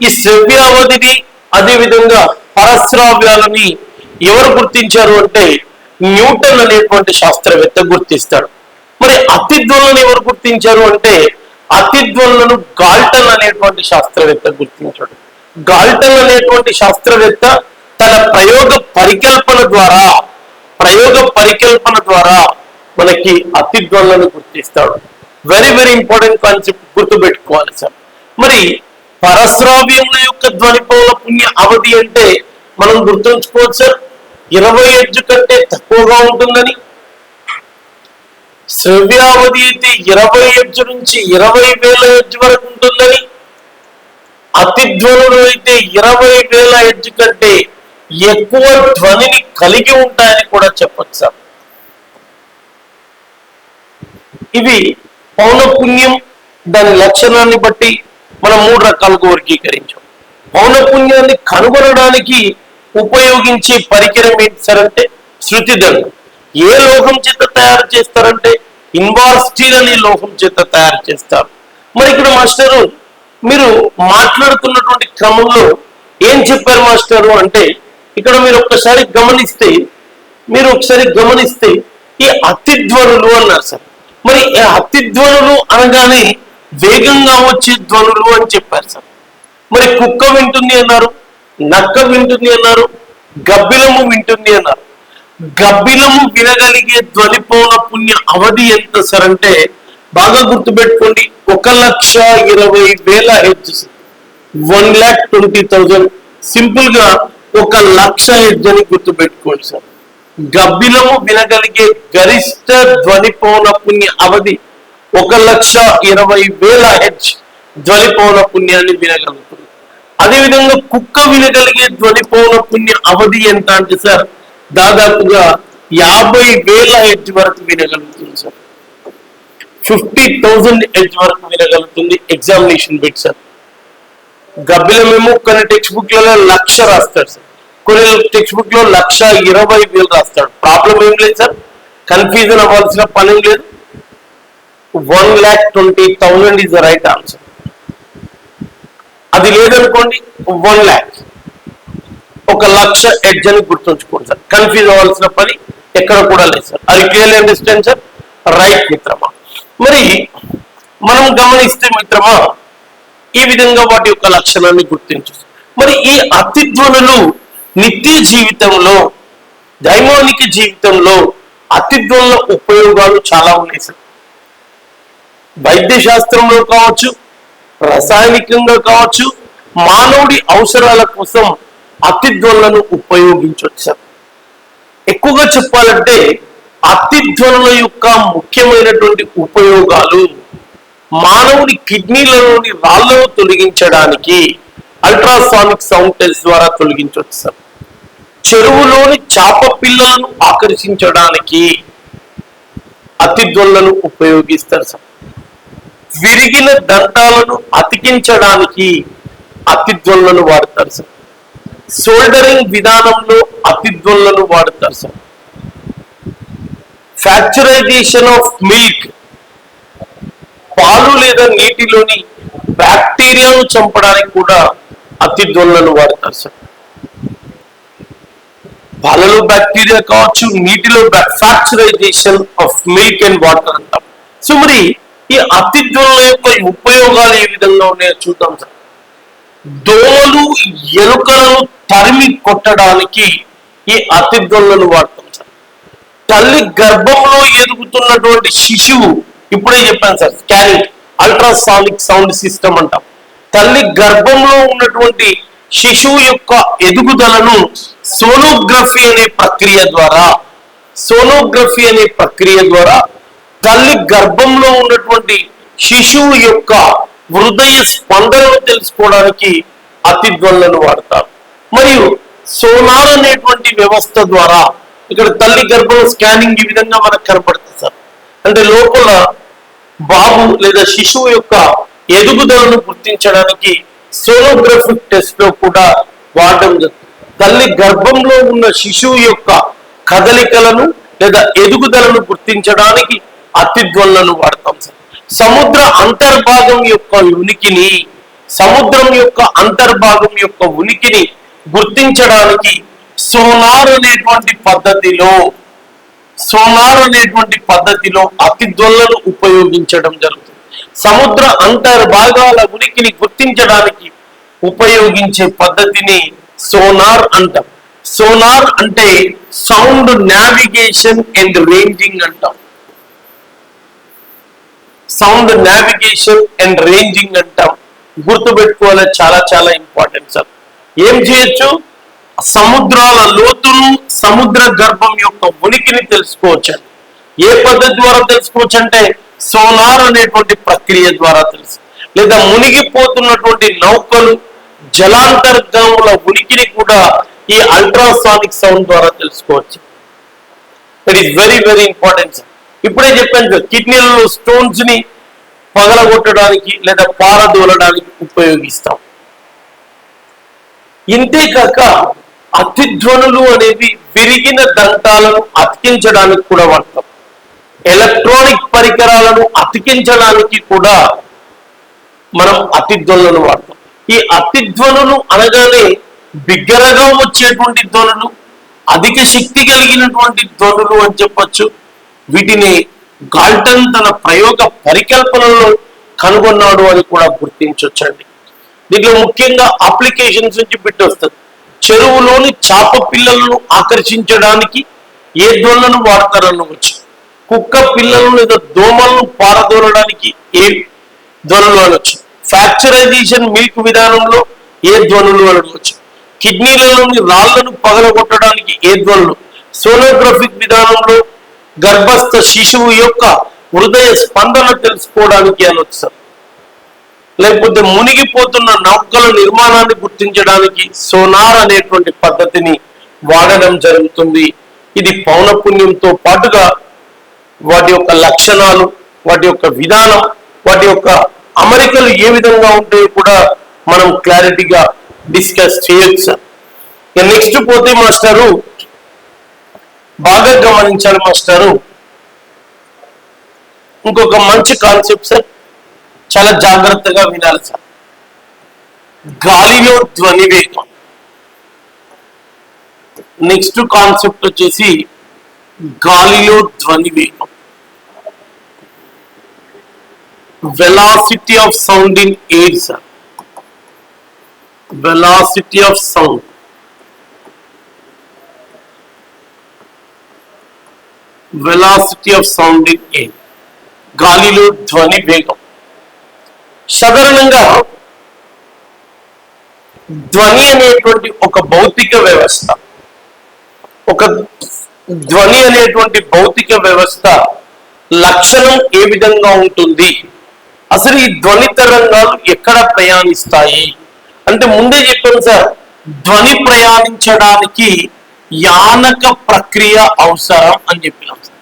ఈ శ్రవ్యావధిని అదే విధంగా పరశ్రావ్యాలని ఎవరు గుర్తించారు అంటే న్యూటన్ అనేటువంటి శాస్త్రవేత్త గుర్తిస్తాడు. మరి అతిధ్వనులను ఎవరు గుర్తించారు అంటే అతిధ్వనులను గాల్టన్ అనేటువంటి శాస్త్రవేత్త గుర్తించాడు. గాల్టన్ అనేటువంటి శాస్త్రవేత్త తన ప్రయోగ పరికల్పన ద్వారా మనకి అతిధ్వనులను గుర్తిస్తాడు. వెరీ వెరీ ఇంపార్టెంట్ కాన్సెప్ట్, గుర్తుపెట్టుకోవాలి సార్. మరి పరశ్రావ్యముల యొక్క ధ్వనిపౌల పుణ్య అవధి అంటే మనం గుర్తుంచుకోవచ్చు సార్, 20 హెర్ట్జ్ కంటే తక్కువగా ఉంటుందని. శ్రవ్యావధి అయితే 20 హెర్ట్జ్ నుంచి 20,000 హెర్ట్జ్ వరకు ఉంటుందని. అతిధ్వనులు అయితే 20,000 హెర్ట్జ్ కంటే ఎక్కువ ధ్వనిని కలిగి ఉంటాయని కూడా చెప్పచ్చు సార్. ఇవి పౌనపుణ్యం దాని లక్షణాన్ని బట్టి మనం 3 రకాలుగా వర్గీకరించాం. పౌనపుణ్యాన్ని కనుగొనడానికి ఉపయోగించే పరికరం ఏంటి సార్ అంటే శృతి దండం. ఏ లోహం చేత తయారు చేస్తారంటే ఇన్వార్ స్టీల్ అనే లోహం చేత తయారు చేస్తారు. మరి ఇక్కడ మాస్టరు మీరు మాట్లాడుతున్నటువంటి క్రమంలో ఏం చెప్పారు మాస్టరు అంటే ఇక్కడ మీరు ఒకసారి గమనిస్తే ఈ అతిధ్వనులు అన్నారు సార్. మరి అతిధ్వనులు అనగానే వేగంగా వచ్చే ధ్వనులు అని చెప్పారు సార్. మరి కుక్క వింటుంది అన్నారు, నక్క వింటుంది అన్నారు, గబ్బిలము వింటుంది అన్నారు. గబ్బిలము వినగలిగే ధ్వని పౌన పుణ్య అవధి ఎంత సార్ అంటే బాగా గుర్తుపెట్టుకోండి, 1,20,000 హెర్ట్జ్, 1,20,000. సింపుల్ గా 1,00,000 హెర్ట్జ్ అని గుర్తుపెట్టుకోండి సార్. గబ్బిలము వినగలిగే గరిష్ట ధ్వని పౌన పుణ్య అవధి 1,20,000 హెర్ట్జ్ ధ్వని పౌన పుణ్యాన్ని వినగలుగుతుంది. అదేవిధంగా కుక్క వినగలిగే ధ్వని పౌన పుణ్య అవధి ఎంత అంటే సార్ దాదాపుగా 50,000 హెర్ట్జ్ వరకు వినగలుగుతుంది సార్. 50,000 హెర్ట్జ్ వరకు వినగలుగుతుంది. Examination bit sir. గబ్బిలమేమో కొన్ని టెక్స్ట్ బుక్లలో 1,00,000 రాస్తాడు సార్, కొన్ని టెక్స్ట్ బుక్ లో 1,20,000 రాస్తాడు. ప్రాబ్లం ఏం లేదు సార్, కన్ఫ్యూజన్ అవ్వాల్సిన పని ఏం లేదు. 1,20,000 ఈజ్ ద రైట్ ఆన్సర్. అది లేదనుకోండి 1,00,000, 1,00,000 హెర్ట్జ్ అని గుర్తుంచుకోండి సార్. కన్ఫ్యూజ్ అవ్వాల్సిన పని ఎక్కడ కూడా లేదు సార్. అది క్లియర్లీ అండర్స్టాండ్ సార్? రైట్ మిత్రమా. మరి మనం గమనిస్తే మిత్రమా ఈ విధంగా వాటి యొక్క లక్షణాన్ని గుర్తించు. మరి ఈ అతిధ్వనులు నిత్య జీవితంలో, దైవానిక జీవితంలో అతిధ్వనుల ఉపయోగాలు చాలా ఉన్నాయి సార్. వైద్య శాస్త్రంలో కావచ్చు, రసాయనికంగా కావచ్చు, మానవుడి అవసరాల కోసం అతిధ్వనులను ఉపయోగించవచ్చు సార్. ఎక్కువగా చెప్పాలంటే అతిధ్వనుల యొక్క ముఖ్యమైనటువంటి ఉపయోగాలు మానవుడి కిడ్నీలలోని రాళ్లను తొలగించడానికి అల్ట్రాసానిక్ సౌండ్ టెస్ట్ ద్వారా తొలగించవచ్చు సార్. చెరువులోని చేప పిల్లలను ఆకర్షించడానికి అతిధ్వనులను ఉపయోగిస్తారు సార్. విరిగిన దంతాలను అతికించడానికి అతిధ్వనులను వాడతారు సార్. సోల్డరింగ్ విధానంలో అతిధ్వనులను వాడతారు సార్. ఫ్యాక్చరైజేషన్ ఆఫ్ మిల్క్, పాలు లేదా నీటిలోని బ్యాక్టీరియాను చంపడానికి కూడా అతిధ్వనులను వాడతారు సార్. పాలలో బ్యాక్టీరియా కావచ్చు, నీటిలో ఫ్యాక్చరైజేషన్ ఆఫ్ మిల్క్ అండ్ వాటర్ అంటాం. సో మరి ఈ అతిధ్వనుల యొక్క ఉపయోగాలు ఏ విధంగా ఉన్నాయో చూద్దాం సార్. దోమలు, ఎలుకలను తరిమి కొట్టడానికి ఈ అతిధ్వనులను వాడతాం సార్. తల్లి గర్భంలో ఎదుగుతున్నటువంటి శిశువు, ఇప్పుడే చెప్పాను sir, scanning ultrasonic sound system అంటాం. తల్లి గర్భంలో ఉన్నటువంటి శిశువు యొక్క ఎదుగుదలను సోనోగ్రఫీ అనే ప్రక్రియ ద్వారా తల్లి గర్భంలో ఉన్నటువంటి శిశువు యొక్క హృదయ స్పందనను తెలుసుకోవడానికి అతిధ్వనులను వాడతారు. మరియు సోనార్ అనేటువంటి వ్యవస్థ ద్వారా ఇక్కడ తల్లి గర్భంలో స్కానింగ్ ఈ విధంగా మనకు కనపడుతుంది సార్. అంటే లోపల బాబు లేదా శిశువు యొక్క ఎదుగుదలను గుర్తించడానికి సోనోగ్రఫిక్ టెస్ట్ లో కూడా వాడడం జరుగుతుంది. తల్లి గర్భంలో ఉన్న శిశువు యొక్క కదలికలను లేదా ఎదుగుదలను గుర్తించడానికి అతిధ్వనులను వాడతాం సార్. సముద్ర అంతర్భాగం యొక్క ఉనికిని సముద్రం యొక్క అంతర్భాగం యొక్క ఉనికిని గుర్తించడానికి సోనార్ అనేటువంటి పద్ధతిలో అతిధ్వనులను ఉపయోగించడం జరుగుతుంది. సముద్ర అంతర్భాగాల ఉనికిని గుర్తించడానికి ఉపయోగించే పద్ధతిని సోనార్ అంటాం. సోనార్ అంటే సౌండ్ నావిగేషన్ అండ్ రేంజింగ్ అంటాం. సౌండ్ నావిగేషన్ అండ్ రేంజింగ్ అంటాం. గుర్తుపెట్టుకోవాలి, చాలా చాలా ఇంపార్టెంట్ సార్. ఏం చేయొచ్చు? సముద్రాల లోతును, సముద్ర గర్భం యొక్క ఉనికిని తెలుసుకోవచ్చు. ఏ పద్ధతి ద్వారా తెలుసుకోవచ్చు అంటే సోనార్ అనేటువంటి ప్రక్రియ ద్వారా తెలుసు. లేదా మునిగిపోతున్నటువంటి నౌకలు, జలాంతర్గాముల ఉనికిని కూడా ఈ అల్ట్రాసానిక్ సౌండ్ ద్వారా తెలుసుకోవచ్చు. It is very very important sir. ఇప్పుడే చెప్పాను, కిడ్నీలలో స్టోన్స్ ని పగలగొట్టడానికి లేదా పారదోలడానికి ఉపయోగిస్తాం. ఇంతేకాక అతిధ్వనులు అనేవి విరిగిన దంతాలను అతికించడానికి కూడా వాడతాం. ఎలక్ట్రానిక్ పరికరాలను అతికించడానికి కూడా మనం అతిధ్వనులను వాడతాం. ఈ అతిధ్వనులు అనగానే బిగ్గరగా వచ్చేటువంటి ధ్వనులు, అధిక శక్తి కలిగినటువంటి ధ్వనులు అని చెప్పొచ్చు. వీటిని గాల్టన్ తన ప్రయోగ పరికల్పనలో కనుగొన్నాడు అని కూడా గుర్తించవచ్చండి. దీంట్లో ముఖ్యంగా అప్లికేషన్స్ నుంచి బిట్ వస్తుంది. చెరువులోని చేప పిల్లలను ఆకర్షించడానికి ఏ ధ్వనులను వాడతారనవచ్చు. కుక్క పిల్లలను లేదా దోమలను పారదోలడానికి ఏ ధ్వనులు అనొచ్చు. ఫ్యాక్చరైజేషన్ మిల్క్ విధానంలో ఏ ధ్వనులు అనవచ్చు. కిడ్నీలలోని రాళ్లను పగలగొట్టడానికి ఏ ధ్వనులు. సోనోగ్రఫిక్ విధానంలో గర్భస్థ శిశువు యొక్క హృదయ స్పందన తెలుసుకోవడానికి అనొచ్చు. లేకపోతే మునిగిపోతున్న నౌకల నిర్మాణాన్ని గుర్తించడానికి సోనార్ అనేటువంటి పద్ధతిని వాడడం జరుగుతుంది. ఇది పౌనపుణ్యంతో పాటుగా వాటి యొక్క లక్షణాలు, వాటి యొక్క విధానం, వాటి యొక్క అమరికలు ఏ విధంగా ఉంటాయో కూడా మనం క్లారిటీగా డిస్కస్ చేయొచ్చు సార్. నెక్స్ట్ పోతే మాస్టారు బాగా గమనించాలి మాస్టారు, ఇంకొక మంచి కాన్సెప్ట్ సార్, చాలా జాగ్రత్తగా వినాలి సార్. గాలిలో ధ్వని వేగం. నెక్స్ట్ కాన్సెప్ట్ వచ్చేసి గాలిలో ధ్వని వేగం. Velocity of sound in air sir. Velocity of sound. Velocity of sound in air. గాలిలో ధ్వని వేగం. సాధారణంగా ధ్వని అనేటువంటి ఒక భౌతిక వ్యవస్థ, ఒక ధ్వని అనేటువంటి భౌతిక వ్యవస్థ లక్షణం ఏ విధంగా ఉంటుంది, అసలు ఈ ధ్వని తరంగాలు ఎక్కడ ప్రయాణిస్తాయి అంటే ముందే చెప్పాను సార్, ధ్వని ప్రయాణించడానికి యానక ప్రక్రియ అవసరం అని చెప్పినాం sir.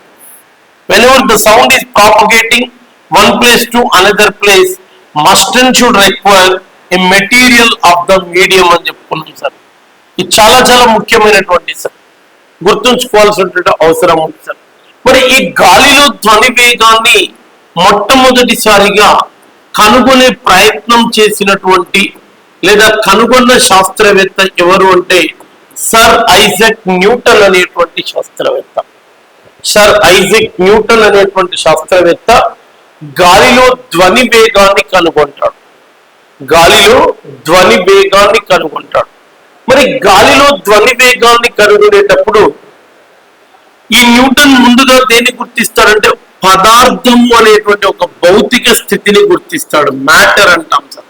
whenever the sound is propagating one place to another place, must and should require a material of the medium అని చెప్పుకున్నాం సార్. ఇది చాలా చాలా ముఖ్యమైనటువంటి సార్, గుర్తుంచుకోవాల్సినటువంటి అవసరం ఉంది సార్. మరి ఈ గాలిలో ధ్వని వేగాన్ని మొట్టమొదటిసారిగా కనుగొనే ప్రయత్నం చేసినటువంటి లేదా కనుగొన్న శాస్త్రవేత్త ఎవరు అంటే సర్ ఐజాక్ న్యూటన్ అనేటువంటి శాస్త్రవేత్త. సర్ ఐజాక్ న్యూటన్ అనేటువంటి శాస్త్రవేత్త గాలిలో ధ్వని వేగాన్ని కనుగొంటాడు. గాలిలో ధ్వని వేగాన్ని కనుగొంటాడు. మరి గాలిలో ధ్వని వేగాన్ని కనుగొనేటప్పుడు ఈ న్యూటన్ ముందుగా దేన్ని గుర్తిస్తాడంటే పదార్థము అనేటువంటి ఒక భౌతిక స్థితిని గుర్తిస్తాడు. మ్యాటర్ అంటాం సార్.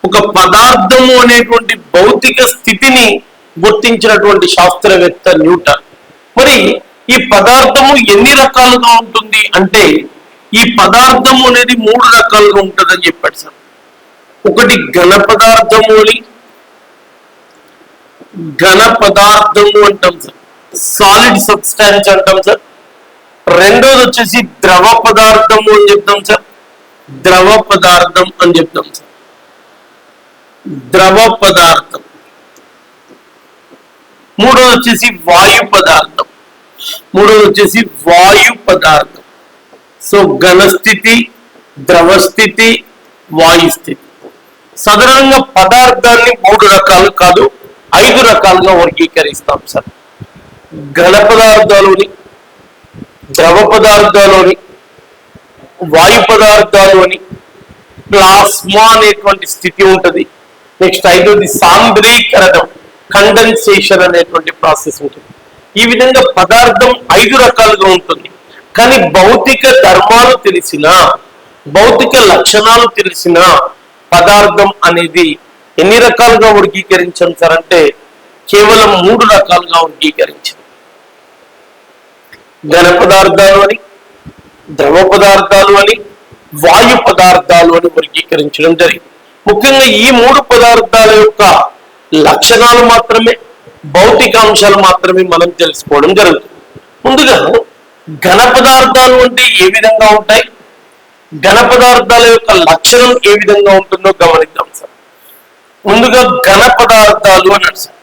ఒక పదార్థము అనేటువంటి భౌతిక స్థితిని గుర్తించినటువంటి శాస్త్రవేత్త న్యూటన్. మరి ఈ పదార్థము ఎన్ని రకాలుగా ఉంటుంది అంటే ఈ పదార్థము అనేది 3 రకాలుగా ఉంటుందని చెప్పాడు సార్. ఒకటి ఘన పదార్థము అని, ఘన పదార్థము అంటాం సార్, సాలిడ్ సబ్స్టాన్స్ అంటాం సార్. రెండోది వచ్చేసి ద్రవ పదార్థము అని చెప్తాం సార్, ద్రవ పదార్థం అని చెప్తాం సార్, ద్రవ పదార్థం. మూడోది వచ్చేసి వాయు పదార్థం, మూడోది వచ్చేసి వాయు పదార్థం. సో ఘన స్థితి, ద్రవ స్థితి, వాయు స్థితి. సాధారణంగా పదార్థాన్ని 3 రకాలు కాదు 5 రకాలుగా వర్గీకరిస్తాం సార్. ఘన పదార్థాలని, ద్రవ పదార్థాలని, వాయు పదార్థాలు అని, ప్లాస్మా అనేటువంటి స్థితి ఉంటుంది. నెక్స్ట్ 5వది సాంద్రీకరణం, కండెన్సేషన్ అనేటువంటి ప్రాసెస్ ఉంటుంది. ఈ విధంగా పదార్థం 5 రకాలుగా ఉంటుంది. కానీ భౌతిక ధర్మాలు తెలిసినా, భౌతిక లక్షణాలు తెలిసినా పదార్థం అనేది ఎన్ని రకాలుగా వర్గీకరించాం సార్ అంటే కేవలం 3 రకాలుగా వర్గీకరించాం. ఘన పదార్థాలు అని, ద్రవ పదార్థాలు అని, వాయు పదార్థాలు అని వర్గీకరించడం జరిగింది. ముఖ్యంగా ఈ 3 పదార్థాల యొక్క లక్షణాలు మాత్రమే, భౌతిక అంశాలు మాత్రమే మనం తెలుసుకోవడం జరుగుతుంది. ముందుగా ఘన పదార్థాలు అంటే ఏ విధంగా ఉంటాయి, ఘన పదార్థాల యొక్క లక్షణం ఏ విధంగా ఉంటుందో గమనిద్దాం సార్. ముందుగా ఘన పదార్థాలు అన్నాడు సార్.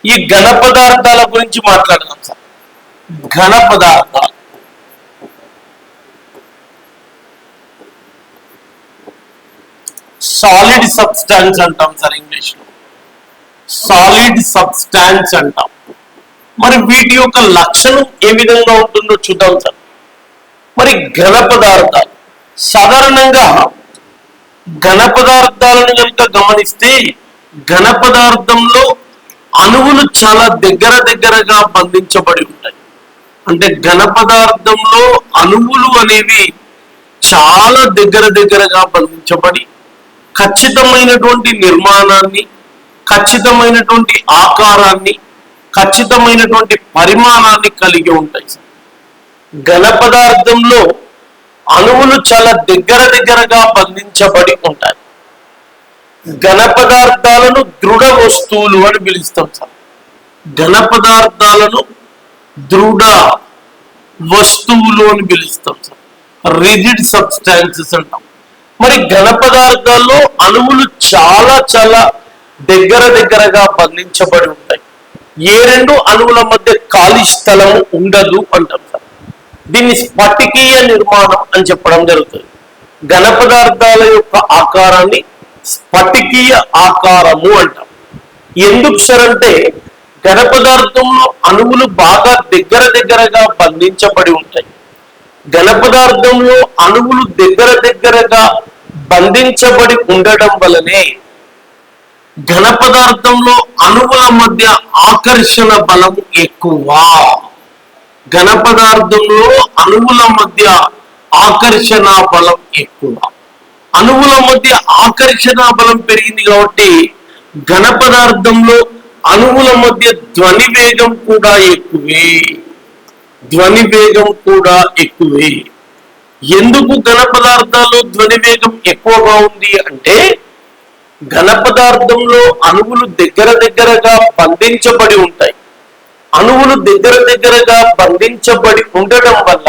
ఈ ఘన పదార్థాల గురించి మాట్లాడదాం సార్. ఘన పదార్థాలు సాలిడ్ సబ్స్టాన్స్ అంటాం సార్ ఇంగ్లీష్ లో, సాలిడ్ సబ్స్టాన్స్ అంటాం. మరి వీటి యొక్క లక్షణం ఏ విధంగా ఉంటుందో చూద్దాం సార్. మరి ఘన పదార్థాలు సాధారణంగా ఘన పదార్థాలను కనుక గమనిస్తే ఘన పదార్థంలో అణువులు చాలా దగ్గరగా బంధించబడి ఉంటాయి. అంటే ఘన పదార్థంలో అణువులు అనేవి చాలా దగ్గరగా బంధించబడి ఖచ్చితమైనటువంటి నిర్మాణాన్ని, ఖచ్చితమైనటువంటి ఆకారాన్ని, ఖచ్చితమైనటువంటి పరిమాణాన్ని కలిగి ఉంటాయి. ఘన పదార్థంలో అణువులు చాలా దగ్గరగా బంధించబడి ఉంటాయి. ఘన పదార్థాలను దృఢ వస్తువులు అని పిలుస్తాం సార్. ఘన పదార్థాలను దృఢ వస్తువులు అని పిలుస్తాం సార్. రిజిడ్ సబ్స్టాన్సెస్ అంటాం. మరి ఘన పదార్థాల్లో అణువులు చాలా దగ్గరగా బంధించబడి ఉంటాయి. ఏ 2 అణువుల మధ్య ఖాళీ స్థలం ఉండదు అంటాం సార్. దీన్ని స్ఫటికీయ నిర్మాణం అని చెప్పడం జరుగుతుంది. ఘన పదార్థాల యొక్క ఆకారాన్ని స్ఫటికీయ ఆకారము అంటాం. ఎందుకు సార్ అంటే ఘన పదార్థంలో అణువులు బాగా దగ్గరగా బంధించబడి ఉంటాయి. ఘన పదార్థంలో అణువులు దగ్గరగా బంధించబడి ఉండడం వలనే ఘన పదార్థంలో అణువుల మధ్య ఆకర్షణ బలం ఎక్కువ. ఘన పదార్థంలో అణువుల మధ్య ఆకర్షణ బలం ఎక్కువ. అణువుల మధ్య ఆకర్షణ బలం పెరిగింది కాబట్టి ఘన పదార్థంలో అణువుల మధ్య ధ్వని వేగం కూడా ఎక్కువే. ధ్వని వేగం కూడా ఎక్కువే. ఎందుకు ఘన పదార్థాల్లో ధ్వని వేగం ఎక్కువగా ఉంది అంటే ఘన పదార్థంలో అణువులు దగ్గరగా బంధించబడి ఉంటాయి. అణువులు దగ్గరగా బంధించబడి ఉండడం వల్ల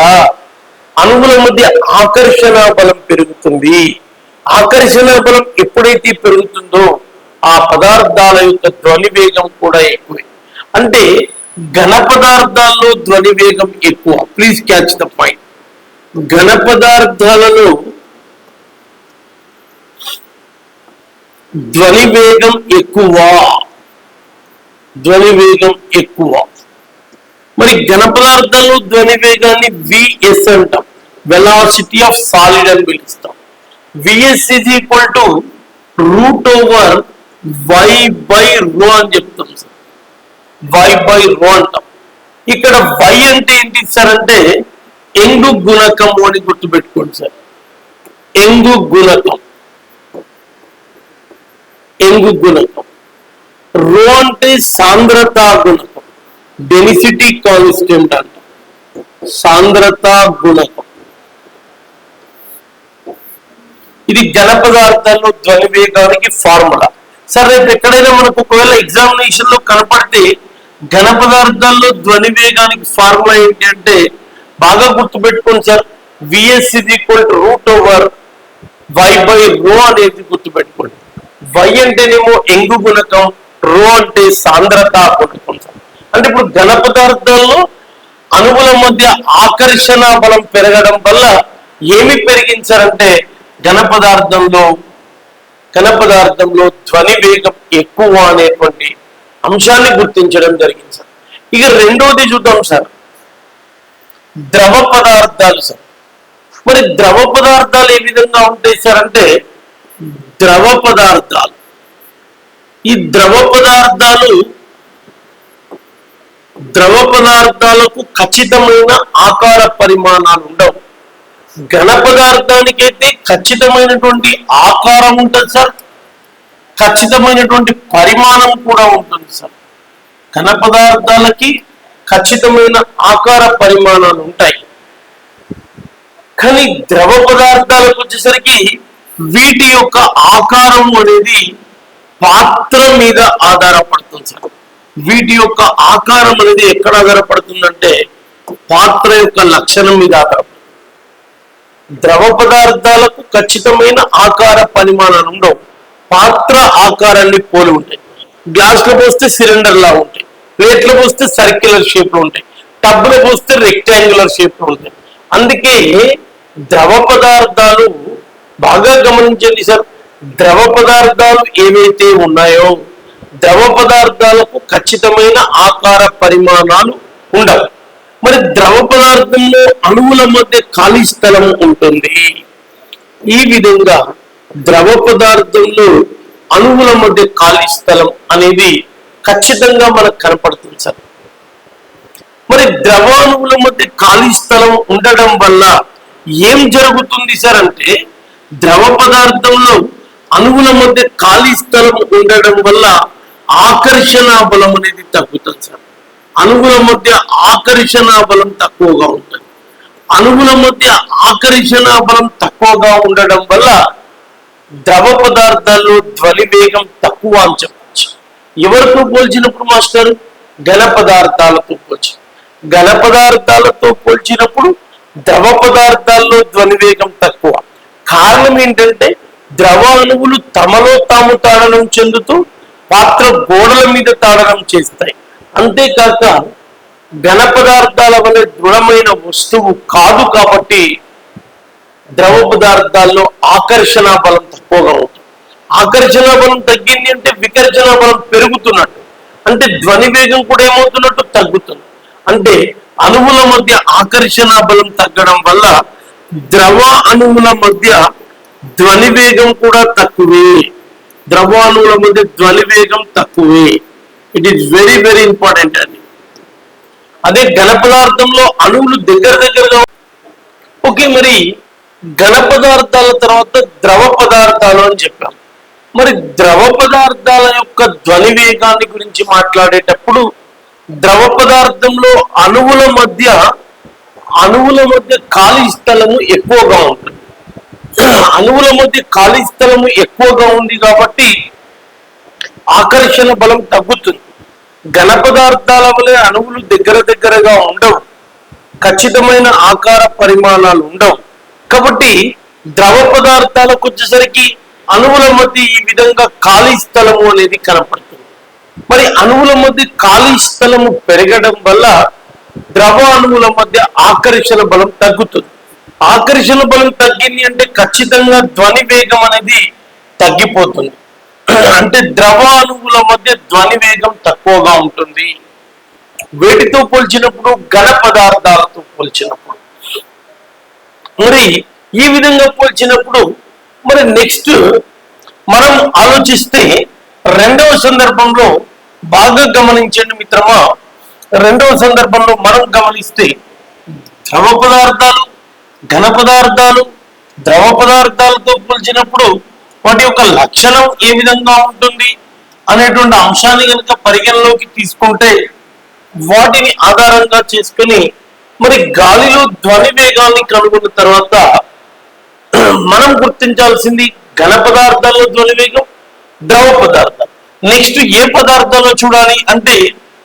అణువుల మధ్య ఆకర్షణ బలం పెరుగుతుంది. ఆకర్షణ బలం ఎప్పుడైతే పెరుగుతుందో ఆ పదార్థాల యొక్క ధ్వని వేగం కూడా ఎక్కువే. అంటే ఘన పదార్థాల్లో ధ్వని వేగం ఎక్కువ. Please catch the point. ఘన పదార్థాలలో ధ్వని వేగం ఎక్కువ. ధ్వని వేగం ఎక్కువ. మరి ఘన పదార్థాల్లో ధ్వని వేగాన్ని విఎస్ అంటాం. వెలాసిటీ ఆఫ్ సాలిడ్ అని పిలుస్తాం. VS is equal to √/y/ρ అని చెప్తాం సార్. y/ρ అంటాం. ఇక్కడ y అంటే ఏంటి సార్ అంటే ఎంగు గుణకము అని గుర్తుపెట్టుకోండి సార్. ఎంగు గుణకం. ఎంగు గుణకం. ρ అంటే సాంద్రత గుణకం. డెన్సిటీ కాన్స్టెంట్ అంట. సాంద్రత గుణకం. ఇది ఘన పదార్థాల్లో ధ్వని వేగానికి ఫార్ములా. సార్ రేపు ఎక్కడైనా మనకు ఒకవేళ ఎగ్జామినేషన్ లో కనపడితే ఘన పదార్థాల్లో ధ్వని వేగానికి ఫార్ములా ఏంటి అంటే బాగా గుర్తుపెట్టుకోండి sir. V S is equal to √/y/ρ అనేది గుర్తుపెట్టుకోండి. y అంటేనేమో ఎంగు గుణకం, ρ అంటే సాంద్రత గుణకం సార్. అంటే ఇప్పుడు ఘన పదార్థాల్లో అణువుల మధ్య ఆకర్షణ బలం పెరగడం వల్ల ఏమి పెరిగించారంటే ఘన పదార్థంలో ఘన పదార్థంలో ధ్వని వేగం ఎక్కువ అనేటువంటి అంశాన్ని గుర్తించడం జరిగింది సార్. ఇక రెండోది చూద్దాం సార్, ద్రవ పదార్థాలు సార్. మరి ద్రవ పదార్థాలు ఏ విధంగా ఉంటాయి సార్ అంటే, ఈ ద్రవ పదార్థాలకు ఖచ్చితమైన ఆకార పరిమాణాలు ఉండవు. ఘన పదార్థానికైతే ఖచ్చితమైనటువంటి ఆకారం ఉంటుంది సార్, ఖచ్చితమైనటువంటి పరిమాణం కూడా ఉంటుంది సార్. ఘన పదార్థాలకి ఖచ్చితమైన ఆకార పరిమాణాలు ఉంటాయి. కానీ ద్రవ పదార్థాలకు వచ్చేసరికి వీటి యొక్క ఆకారం అనేది పాత్ర మీద ఆధారపడుతుంది సార్. వీటి యొక్క ఆకారం అనేది ఎక్కడ ఆధారపడుతుందంటే పాత్ర యొక్క లక్షణం మీద ఆధారపడుతుంది. ద్రవ పదార్థాలకు ఖచ్చితమైన ఆకార పరిమాణాలు ఉండవు, పాత్ర ఆకారాన్ని పోలి ఉంటాయి. గ్లాస్ లో పోస్తే సిలిండర్ లా ఉంటాయి, ప్లేట్లో పోస్తే సర్క్యులర్ షేప్ లో ఉంటాయి, టబ్ లో పోస్తే రెక్టాంగులర్ షేప్ లో ఉంటాయి. అందుకే ద్రవ పదార్థాలు బాగా గమనించండి సార్, ద్రవ పదార్థాలు ఏవైతే ఉన్నాయో ద్రవ పదార్థాలకు ఖచ్చితమైన ఆకార పరిమాణాలు ఉండవు. మరి ద్రవ పదార్థంలో అణువుల మధ్య ఖాళీ స్థలం ఉంటుంది. ఈ విధంగా ద్రవ పదార్థంలో అణువుల మధ్య ఖాళీ స్థలం అనేది ఖచ్చితంగా మనకు కనపడుతుంది సార్. మరి ద్రవాణువుల మధ్య ఖాళీ స్థలం ఉండడం వల్ల ఏం జరుగుతుంది సార్ అంటే, ద్రవ పదార్థంలో అణువుల మధ్య ఖాళీ స్థలం ఉండడం వల్ల ఆకర్షణ బలం అనేది తగ్గుతుంది సార్. అణువుల మధ్య ఆకర్షణ బలం తక్కువగా ఉంటుంది. అణువుల మధ్య ఆకర్షణ బలం తక్కువగా ఉండడం వల్ల ద్రవ పదార్థాల్లో ధ్వని వేగం తక్కువ అని చెప్పచ్చు. ఎవరితో పోల్చినప్పుడు మాస్టర్? ఘన పదార్థాలతో పోల్చినప్పుడు ద్రవ పదార్థాల్లో ధ్వని వేగం తక్కువ. కారణం ఏంటంటే ద్రవ అణువులు తమలో తాము తాడనం చెందుతూ పాత్ర గోడల మీద తాడనం చేస్తాయి. అంతేకాక ఘన పదార్థాల వలె దృఢమైన వస్తువు కాదు కాబట్టి ద్రవ పదార్థాల్లో ఆకర్షణ బలం తక్కువగా ఉంటుంది. ఆకర్షణ బలం తగ్గింది అంటే వికర్షణ బలం పెరుగుతున్నట్టు, అంటే ధ్వని వేగం కూడా ఏమవుతున్నట్టు తగ్గుతుంది. అంటే అణువుల మధ్య ఆకర్షణ బలం తగ్గడం వల్ల ద్రవ అణువుల మధ్య ధ్వని వేగం కూడా తక్కువే. ద్రవ అణువుల మధ్య ధ్వని వేగం తక్కువే. It is very very important అండి. అదే ఘన పదార్థంలో అణువులు దగ్గరగా. ఓకే, మరి ఘన పదార్థాల తర్వాత ద్రవ పదార్థాలు అని చెప్పాం. మరి ద్రవ పదార్థాల యొక్క ధ్వని వేగాన్ని గురించి మాట్లాడేటప్పుడు ద్రవ పదార్థంలో అణువుల మధ్య ఖాళీ స్థలము ఎక్కువగా ఉంటుంది. అణువుల మధ్య ఖాళీ స్థలము ఎక్కువగా ఉంది కాబట్టి ఆకర్షణ బలం తగ్గుతుంది. ఘన పదార్థాల వలె అణువులు దగ్గరగా ఉండవు, ఖచ్చితమైన ఆకార పరిమాణాలు ఉండవు. కాబట్టి ద్రవ పదార్థాలకు వచ్చేసరికి అణువుల మధ్య ఈ విధంగా ఖాళీ స్థలము అనేది కనపడుతుంది. మరి అణువుల మధ్య ఖాళీ స్థలము పెరగడం వల్ల ద్రవ అణువుల మధ్య ఆకర్షణ బలం తగ్గుతుంది. ఆకర్షణ బలం తగ్గింది అంటే ఖచ్చితంగా ధ్వని వేగం అనేది తగ్గిపోతుంది. అంటే ద్రవ అణువుల మధ్య ధ్వని వేగం తక్కువగా ఉంటుంది. వేటితో పోల్చినప్పుడు? ఘన పదార్థాలతో పోల్చినప్పుడు. మరి ఈ విధంగా పోల్చినప్పుడు మరి నెక్స్ట్ మనం ఆలోచిస్తే రెండవ సందర్భంలో బాగా గమనించండి మిత్రమా. రెండవ సందర్భంలో మనం గమనిస్తే ద్రవ పదార్థాలు, ఘన పదార్థాలు, ద్రవ పదార్థాలతో పోల్చినప్పుడు వాటి యొక్క లక్షణం ఏ విధంగా ఉంటుంది అనేటువంటి అంశాన్ని కనుక పరిగణలోకి తీసుకుంటే వాటిని ఆధారంగా చేసుకుని మరి గాలిలో ధ్వని వేగాన్ని కనుగొన్న తర్వాత మనం గుర్తించాల్సింది ఘన పదార్థాల్లో ధ్వని వేగం, ద్రవ పదార్థాలు. నెక్స్ట్ ఏ పదార్థాల్లో చూడాలి అంటే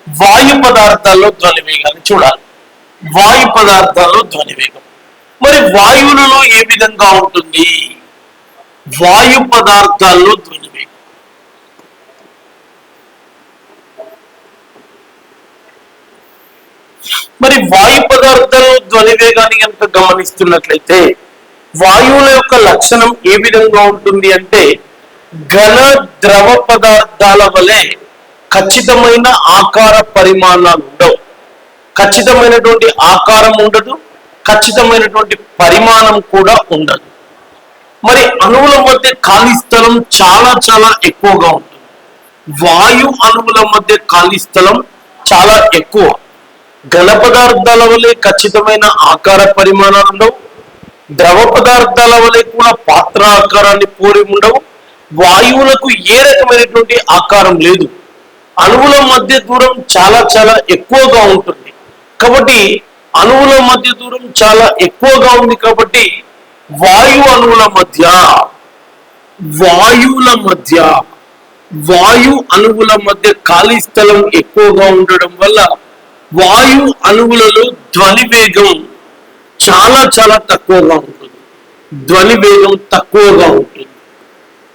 వాయు పదార్థాల్లో ధ్వని వేగాన్ని చూడాలి. వాయు పదార్థాల్లో ధ్వని వేగం మరి వాయువులలో ఏ విధంగా ఉంటుంది? వాయు పదార్థాల్లో ధ్వని వేగం. మరి వాయు పదార్థాల్లో ధ్వని వేగాన్ని కనుక గమనిస్తున్నట్లయితే వాయువుల యొక్క లక్షణం ఏ విధంగా ఉంటుంది అంటే ఘన ద్రవ పదార్థాల వలె ఖచ్చితమైన ఆకార పరిమాణాలు ఉండవు. ఖచ్చితమైనటువంటి ఆకారం ఉండదు, ఖచ్చితమైనటువంటి పరిమాణం కూడా ఉండదు. మరి అణువుల మధ్య ఖాళీ స్థలం చాలా చాలా ఎక్కువగా ఉంటుంది. వాయు అణువుల మధ్య ఖాళీ స్థలం చాలా ఎక్కువ. ఘన పదార్థాల వలె ఖచ్చితమైన ఆకార పరిమాణాలు ఉండవు, ద్రవ పదార్థాల వలె కూడా పాత్ర ఆకారాన్ని పోలి ఉండవు. వాయువులకు ఏ రకమైనటువంటి ఆకారం లేదు. అణువుల మధ్య దూరం చాలా చాలా ఎక్కువగా ఉంటుంది. కాబట్టి అణువుల మధ్య దూరం చాలా ఎక్కువగా ఉంది కాబట్టి వాయు అణువుల మధ్య ఖాళీ స్థలం ఎక్కువగా ఉండడం వల్ల వాయు అణువులలో ధ్వని వేగం చాలా చాలా తక్కువగా ఉంటుంది. ధ్వని వేగం తక్కువగా ఉంటుంది.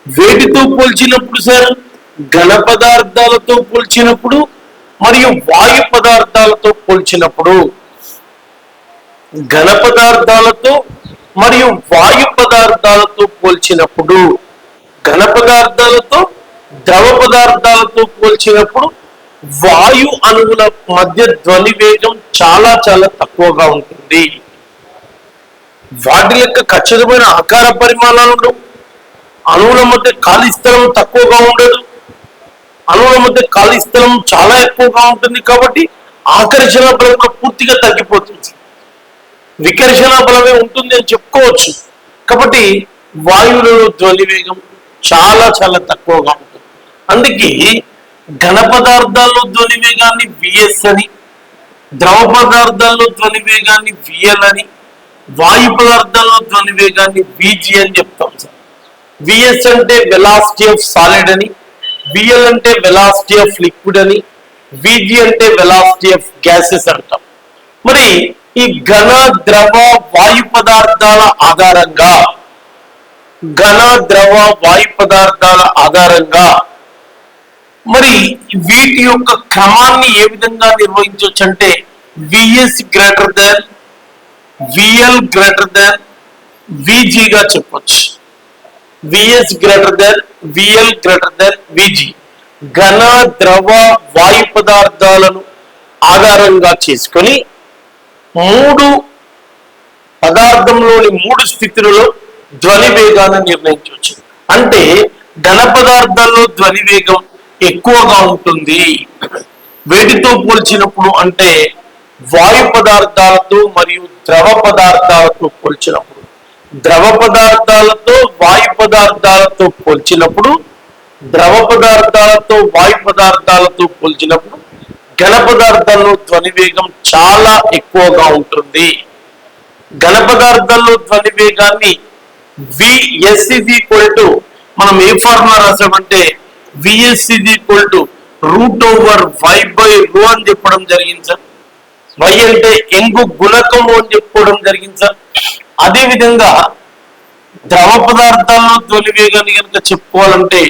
వేటితో పోల్చినప్పుడు సార్? ఘన పదార్థాలతో పోల్చినప్పుడు మరియు వాయు పదార్థాలతో పోల్చినప్పుడు. ఘన పదార్థాలతో మరియు వాయు పదార్థాలతో పోల్చినప్పుడు, ఘన పదార్థాలతో ద్రవ పదార్థాలతో పోల్చినప్పుడు వాయు అణువుల మధ్య ధ్వని వేగం చాలా చాలా తక్కువగా ఉంటుంది. వాటి యొక్క ఖచ్చితమైన ఆకార పరిమాణాలు ఉండవు. అణువుల మధ్య ఖాళీ స్థలం తక్కువగా ఉండదు. అణువుల మధ్య ఖాళీ స్థలం చాలా ఎక్కువగా ఉంటుంది. కాబట్టి ఆకర్షణ బలం పూర్తిగా తగ్గిపోతుంది. వికర్షణ బలమే ఉంటుంది అని చెప్పుకోవచ్చు. కాబట్టి వాయువులలో ధ్వని వేగం చాలా చాలా తక్కువగా ఉంటుంది. అందుకే ఘన పదార్థాల్లో ధ్వని వేగాన్ని విఎస్ అని, ద్రవ పదార్థాల్లో ధ్వని వేగాన్ని విఎల్ అని, వాయు పదార్థాల్లో ధ్వని వేగాన్ని విజి అని చెప్తాం సార్. విఎస్ అంటే వెలాసిటీ ఆఫ్ సాలిడ్ అని, విఎల్ అంటే వెలాసిటీ ఆఫ్ లిక్విడ్ అని, విజి అంటే వెలాసిటీ ఆఫ్ గ్యాసెస్ అంటాం. మరి ఈ ఘన ద్రవ వాయు పదార్థాల ఆధారంగా మరి వీటి యొక్క క్రమాన్ని ఏ విధంగా నిర్వహించవచ్చు అంటే VS greater than VL greater than విజిగా చెప్పొచ్చు. VS greater than VL greater than VG. ఘన ద్రవ వాయు పదార్థాలను ఆధారంగా చేసుకొని పదార్థంలోని 3 స్థితులలో ధ్వని వేగాన్ని నిర్ణయించవచ్చు. అంటే ఘన పదార్థాల్లో ధ్వని వేగం ఎక్కువగా ఉంటుంది. వేటితో పోల్చినప్పుడు అంటే వాయు పదార్థాలతో మరియు ద్రవ పదార్థాలతో పోల్చినప్పుడు. ద్రవ పదార్థాలతో వాయు పదార్థాలతో పోల్చినప్పుడు, ద్రవ పదార్థాలతో వాయు పదార్థాలతో పోల్చినప్పుడు ఘన పదార్థాల్లో ధ్వని వేగం చాలా ఎక్కువగా ఉంటుంది. ఘన పదార్థాల్లో ధ్వని వేగాన్ని విఎస్ మనం ఏ ఫార్ములా రాసామంటే విఎస్ √y/ρ అని చెప్పడం జరిగింది సార్. వై అంటే ఎంగు గుణకము అని చెప్పుకోవడం జరిగింది సార్. అదే విధంగా ద్రవ పదార్థాల్లో ధ్వని వేగాన్ని కనుక చెప్పుకోవాలంటే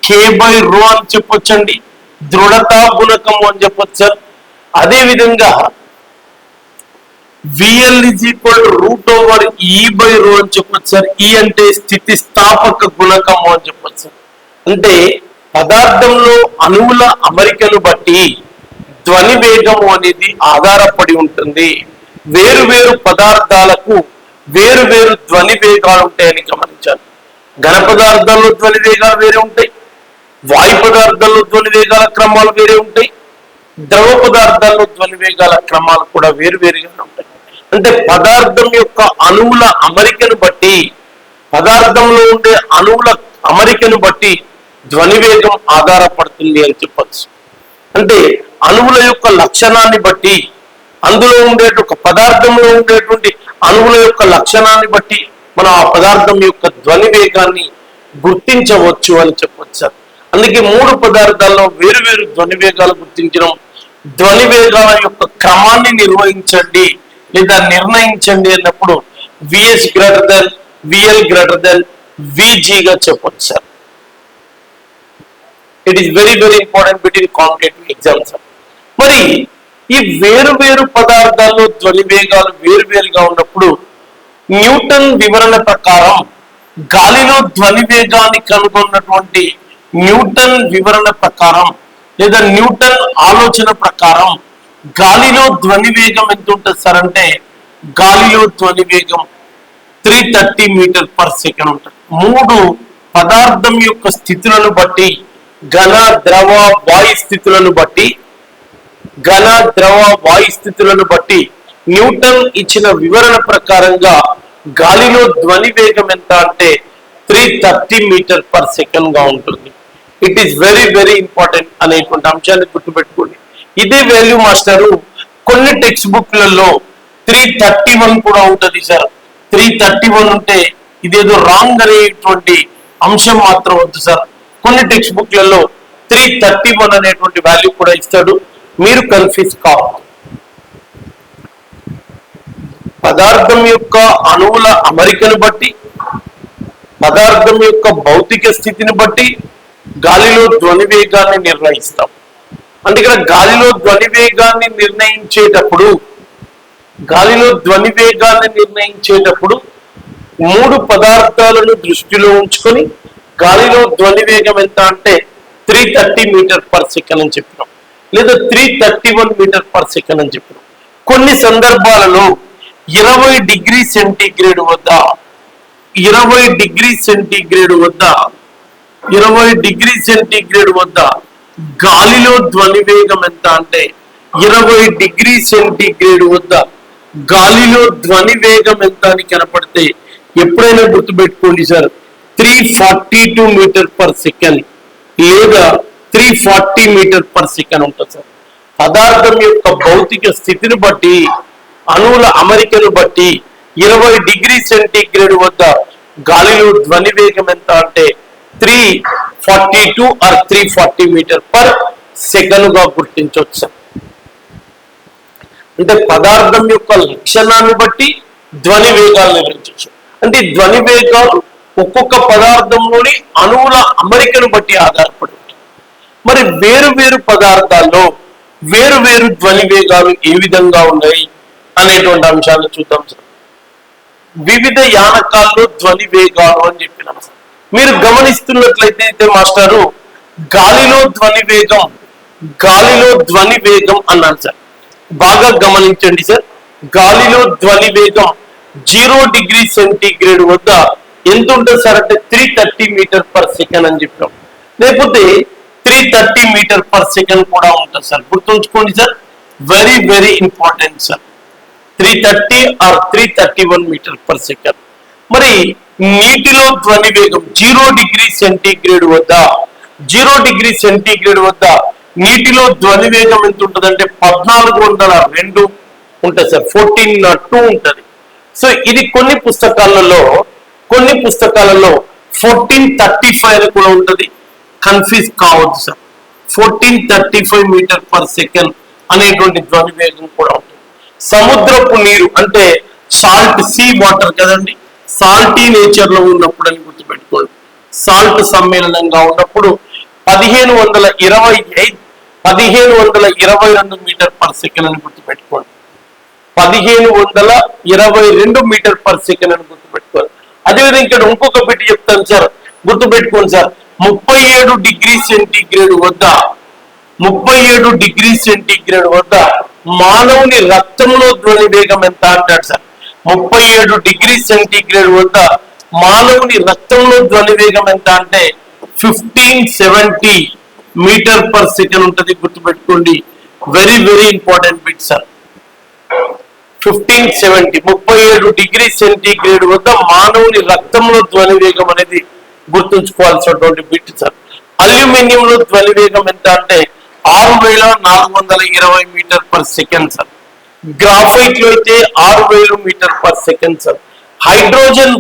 k/ρ అని చెప్పొచ్చండి. దృఢతా గుణకము అని చెప్పొచ్చు సార్. అదే విధంగా విఎల్ √e/ρ అని చెప్పొచ్చు సార్. ఈ అంటే స్థితిస్థాపక గుణకము అని చెప్పొచ్చు సార్. అంటే పదార్థంలో అణువుల అమరికను బట్టి ధ్వని వేగము అనేది ఆధారపడి ఉంటుంది. వేరు వేరు పదార్థాలకు వేరు వేరు ధ్వని వేగాలు ఉంటాయని గమనించాలి. ఘన పదార్థాల్లో ధ్వని వేగాలు వేరే ఉంటాయి, వాయు పదార్థాల్లో ధ్వని వేగాల క్రమాలు వేరే ఉంటాయి, ద్రవ పదార్థాల్లో ధ్వని వేగాల క్రమాలు కూడా వేరువేరుగా ఉంటాయి. అంటే పదార్థం యొక్క అణువుల అమరికను బట్టి, పదార్థంలో ఉండే అణువుల అమరికను బట్టి ధ్వని వేగం ఆధారపడుతుంది అని చెప్పచ్చు. అంటే అణువుల యొక్క లక్షణాన్ని బట్టి, అందులో పదార్థంలో ఉండేటువంటి అణువుల యొక్క లక్షణాన్ని బట్టి మనం ఆ పదార్థం యొక్క ధ్వని వేగాన్ని గుర్తించవచ్చు అని చెప్పొచ్చు. అందుకే 3 పదార్థాల్లో వేరు వేరు ధ్వని వేగాలు గుర్తించడం, ధ్వని వేగాల యొక్క క్రమాన్ని నిర్వహించండి లేదా నిర్ణయించండి అన్నప్పుడు VS greater than VL greater than విజిగా చెప్పొచ్చు sir. It is very very important between competitive exams. మరి ఈ వేరు వేరు పదార్థాల్లో ధ్వని వేగాలు వేరువేరుగా ఉన్నప్పుడు న్యూటన్ వివరణ ప్రకారం గాలిలో ధ్వని వేగాన్ని కనుగొన్నటువంటి న్యూటన్ వివరణ ప్రకారం లేదా న్యూటన్ ఆలోచన ప్రకారం గాలిలో ధ్వని వేగం ఎంత ఉంటుంది సార్ అంటే గాలిలో ధ్వని వేగం 330 మీటర్ పర్ సెకండ్ ఉంటుంది. 3 పదార్థం యొక్క స్థితులను బట్టి ఘన ద్రవ వాయు స్థితులను బట్టి న్యూటన్ ఇచ్చిన వివరణ ప్రకారంగా గాలిలో ధ్వని వేగం ఎంత అంటే 330 మీటర్ పర్ సెకండ్ గా ఉంటుంది. It is very very important అనేటువంటి అంశాన్ని గుర్తుపెట్టుకోండి. ఇదే వాల్యూ మాస్టరు కొన్ని టెక్స్ట్ బుక్లలో 331 కూడా ఉంటుంది సార్. 331 ఉంటే ఇదేదో రాంగ్ అనేటువంటి అంశం మాత్రం వద్దు సార్. కొన్ని టెక్స్ట్ బుక్లలో 331 అనేటువంటి వాల్యూ కూడా ఇస్తాడు, మీరు కన్ఫ్యూజ్ కావద్దు. పదార్థం యొక్క అణువుల అమరికను బట్టి పదార్థం యొక్క భౌతిక స్థితిని బట్టి గాలిలో ధ్వని వేగాన్ని నిర్ణయిస్తాం. అంటే ఇక్కడ గాలిలో ధ్వని వేగాన్ని నిర్ణయించేటప్పుడు 3 పదార్థాలను దృష్టిలో ఉంచుకొని గాలిలో ధ్వని వేగం ఎంత అంటే 330 మీటర్ పర్ సెకండ్ అని చెప్పినాం, లేదా 331 మీటర్ పర్ సెకండ్ అని చెప్పినాం. కొన్ని సందర్భాలలో 20 డిగ్రీ సెంటీగ్రేడ్ వద్ద 20 డిగ్రీ సెంటీగ్రేడ్ వద్ద గాలిలో ధ్వని వేగం ఎంత అంటే 20 డిగ్రీ సెంటీగ్రేడ్ వద్ద గాలిలో ధ్వని వేగం ఎంత అని కనపడితే ఎప్పుడైనా గుర్తుపెట్టుకోండి సార్, 342 మీటర్ పర్ సెకండ్ లేదా 340 మీటర్ పర్ సెకండ్ ఉంటుంది సార్. పదార్థం యొక్క భౌతిక స్థితిని బట్టి అణువుల అమరికను బట్టి 20 డిగ్రీ సెంటీగ్రేడ్ వద్ద గాలిలో ధ్వని వేగం ఎంత అంటే 342 ఆర్ 340 మీటర్ పర్ సెకండ్ గా గుర్తించవచ్చు సార్. అంటే పదార్థం యొక్క లక్షణాన్ని బట్టి ధ్వని వేగాలు నిర్వహించవచ్చు. అంటే ధ్వని వేగాలు ఒక్కొక్క పదార్థంలోని అణువుల అమరికను బట్టి ఆధారపడి ఉంటుంది. మరి వేరు వేరు పదార్థాల్లో వేరు వేరు ధ్వని వేగాలు ఏ విధంగా ఉన్నాయి అనేటువంటి అంశాలను చూద్దాం సార్. వివిధ యానకాల్లో ధ్వని వేగాలు అని చెప్పినాం సార్. మీరు గమనిస్తున్నట్లయితే మాస్టారు గాలిలో ధ్వని వేగం అన్నాను సార్. బాగా గమనించండి సార్. గాలిలో ధ్వని వేగం 0 డిగ్రీ సెంటీగ్రేడ్ వద్ద ఎంత ఉంటుంది సార్ అంటే 330 మీటర్ పర్ సెకండ్ అని చెప్పాం, లేకపోతే 330 మీటర్ పర్ సెకండ్ కూడా ఉంటుంది సార్. గుర్తుంచుకోండి sir, very very important sir. 330 or 331 metre per second. మరి నీటిలో ధ్వని వేగం 0 డిగ్రీ సెంటీగ్రేడ్ వద్ద నీటిలో ధ్వని వేగం ఎంత ఉంటుంది అంటే 1402 ఉంటుంది సార్, 1402 ఉంటుంది. సో ఇది కొన్ని పుస్తకాలలో 1435 అని కూడా ఉంటుంది, కన్ఫ్యూజ్ కావద్దు సార్. 1435 మీటర్ పర్ సెకండ్ అనేటువంటి ధ్వని వేగం కూడా ఉంటుంది. సముద్రపు నీరు అంటే సాల్ట్ సీ వాటర్ కదండి, సాల్టీ నేచర్ లో ఉన్నప్పుడు అని గుర్తుపెట్టుకోండి. సాల్ట్ సమ్మేళనంగా ఉన్నప్పుడు 1522 మీటర్ పర్ సెకండ్ అని గుర్తుపెట్టుకోండి. 1522 మీటర్ పర్ సెకండ్ అని గుర్తుపెట్టుకోవాలి. అదేవిధంగా ఇక్కడ ఇంకొక బిట్ చెప్తాను సార్, గుర్తుపెట్టుకోండి సార్. 37 డిగ్రీ సెంటీగ్రేడ్ వద్ద మానవుని రక్తంలో ధ్వని వేగం ఎంత అంటాడు సార్. 37 డిగ్రీ సెంటీగ్రేడ్ వద్ద మానవుని రక్తంలో ధ్వని వేగం ఎంత అంటే 1570 మీటర్ పర్ సెకండ్ ఉంటుంది. గుర్తుపెట్టుకోండి, very very important bit sir. 1570 37 degree centigrade వద్ద మానవుని రక్తంలో ధ్వని వేగం అనేది గుర్తుంచుకోవాల్సినటువంటి బిట్ సార్. అల్యూమినియంలో ధ్వని వేగం ఎంత అంటే 6420 metre per second sir. Graphite లో అయితే 6000 metre per second sir. Hydrogen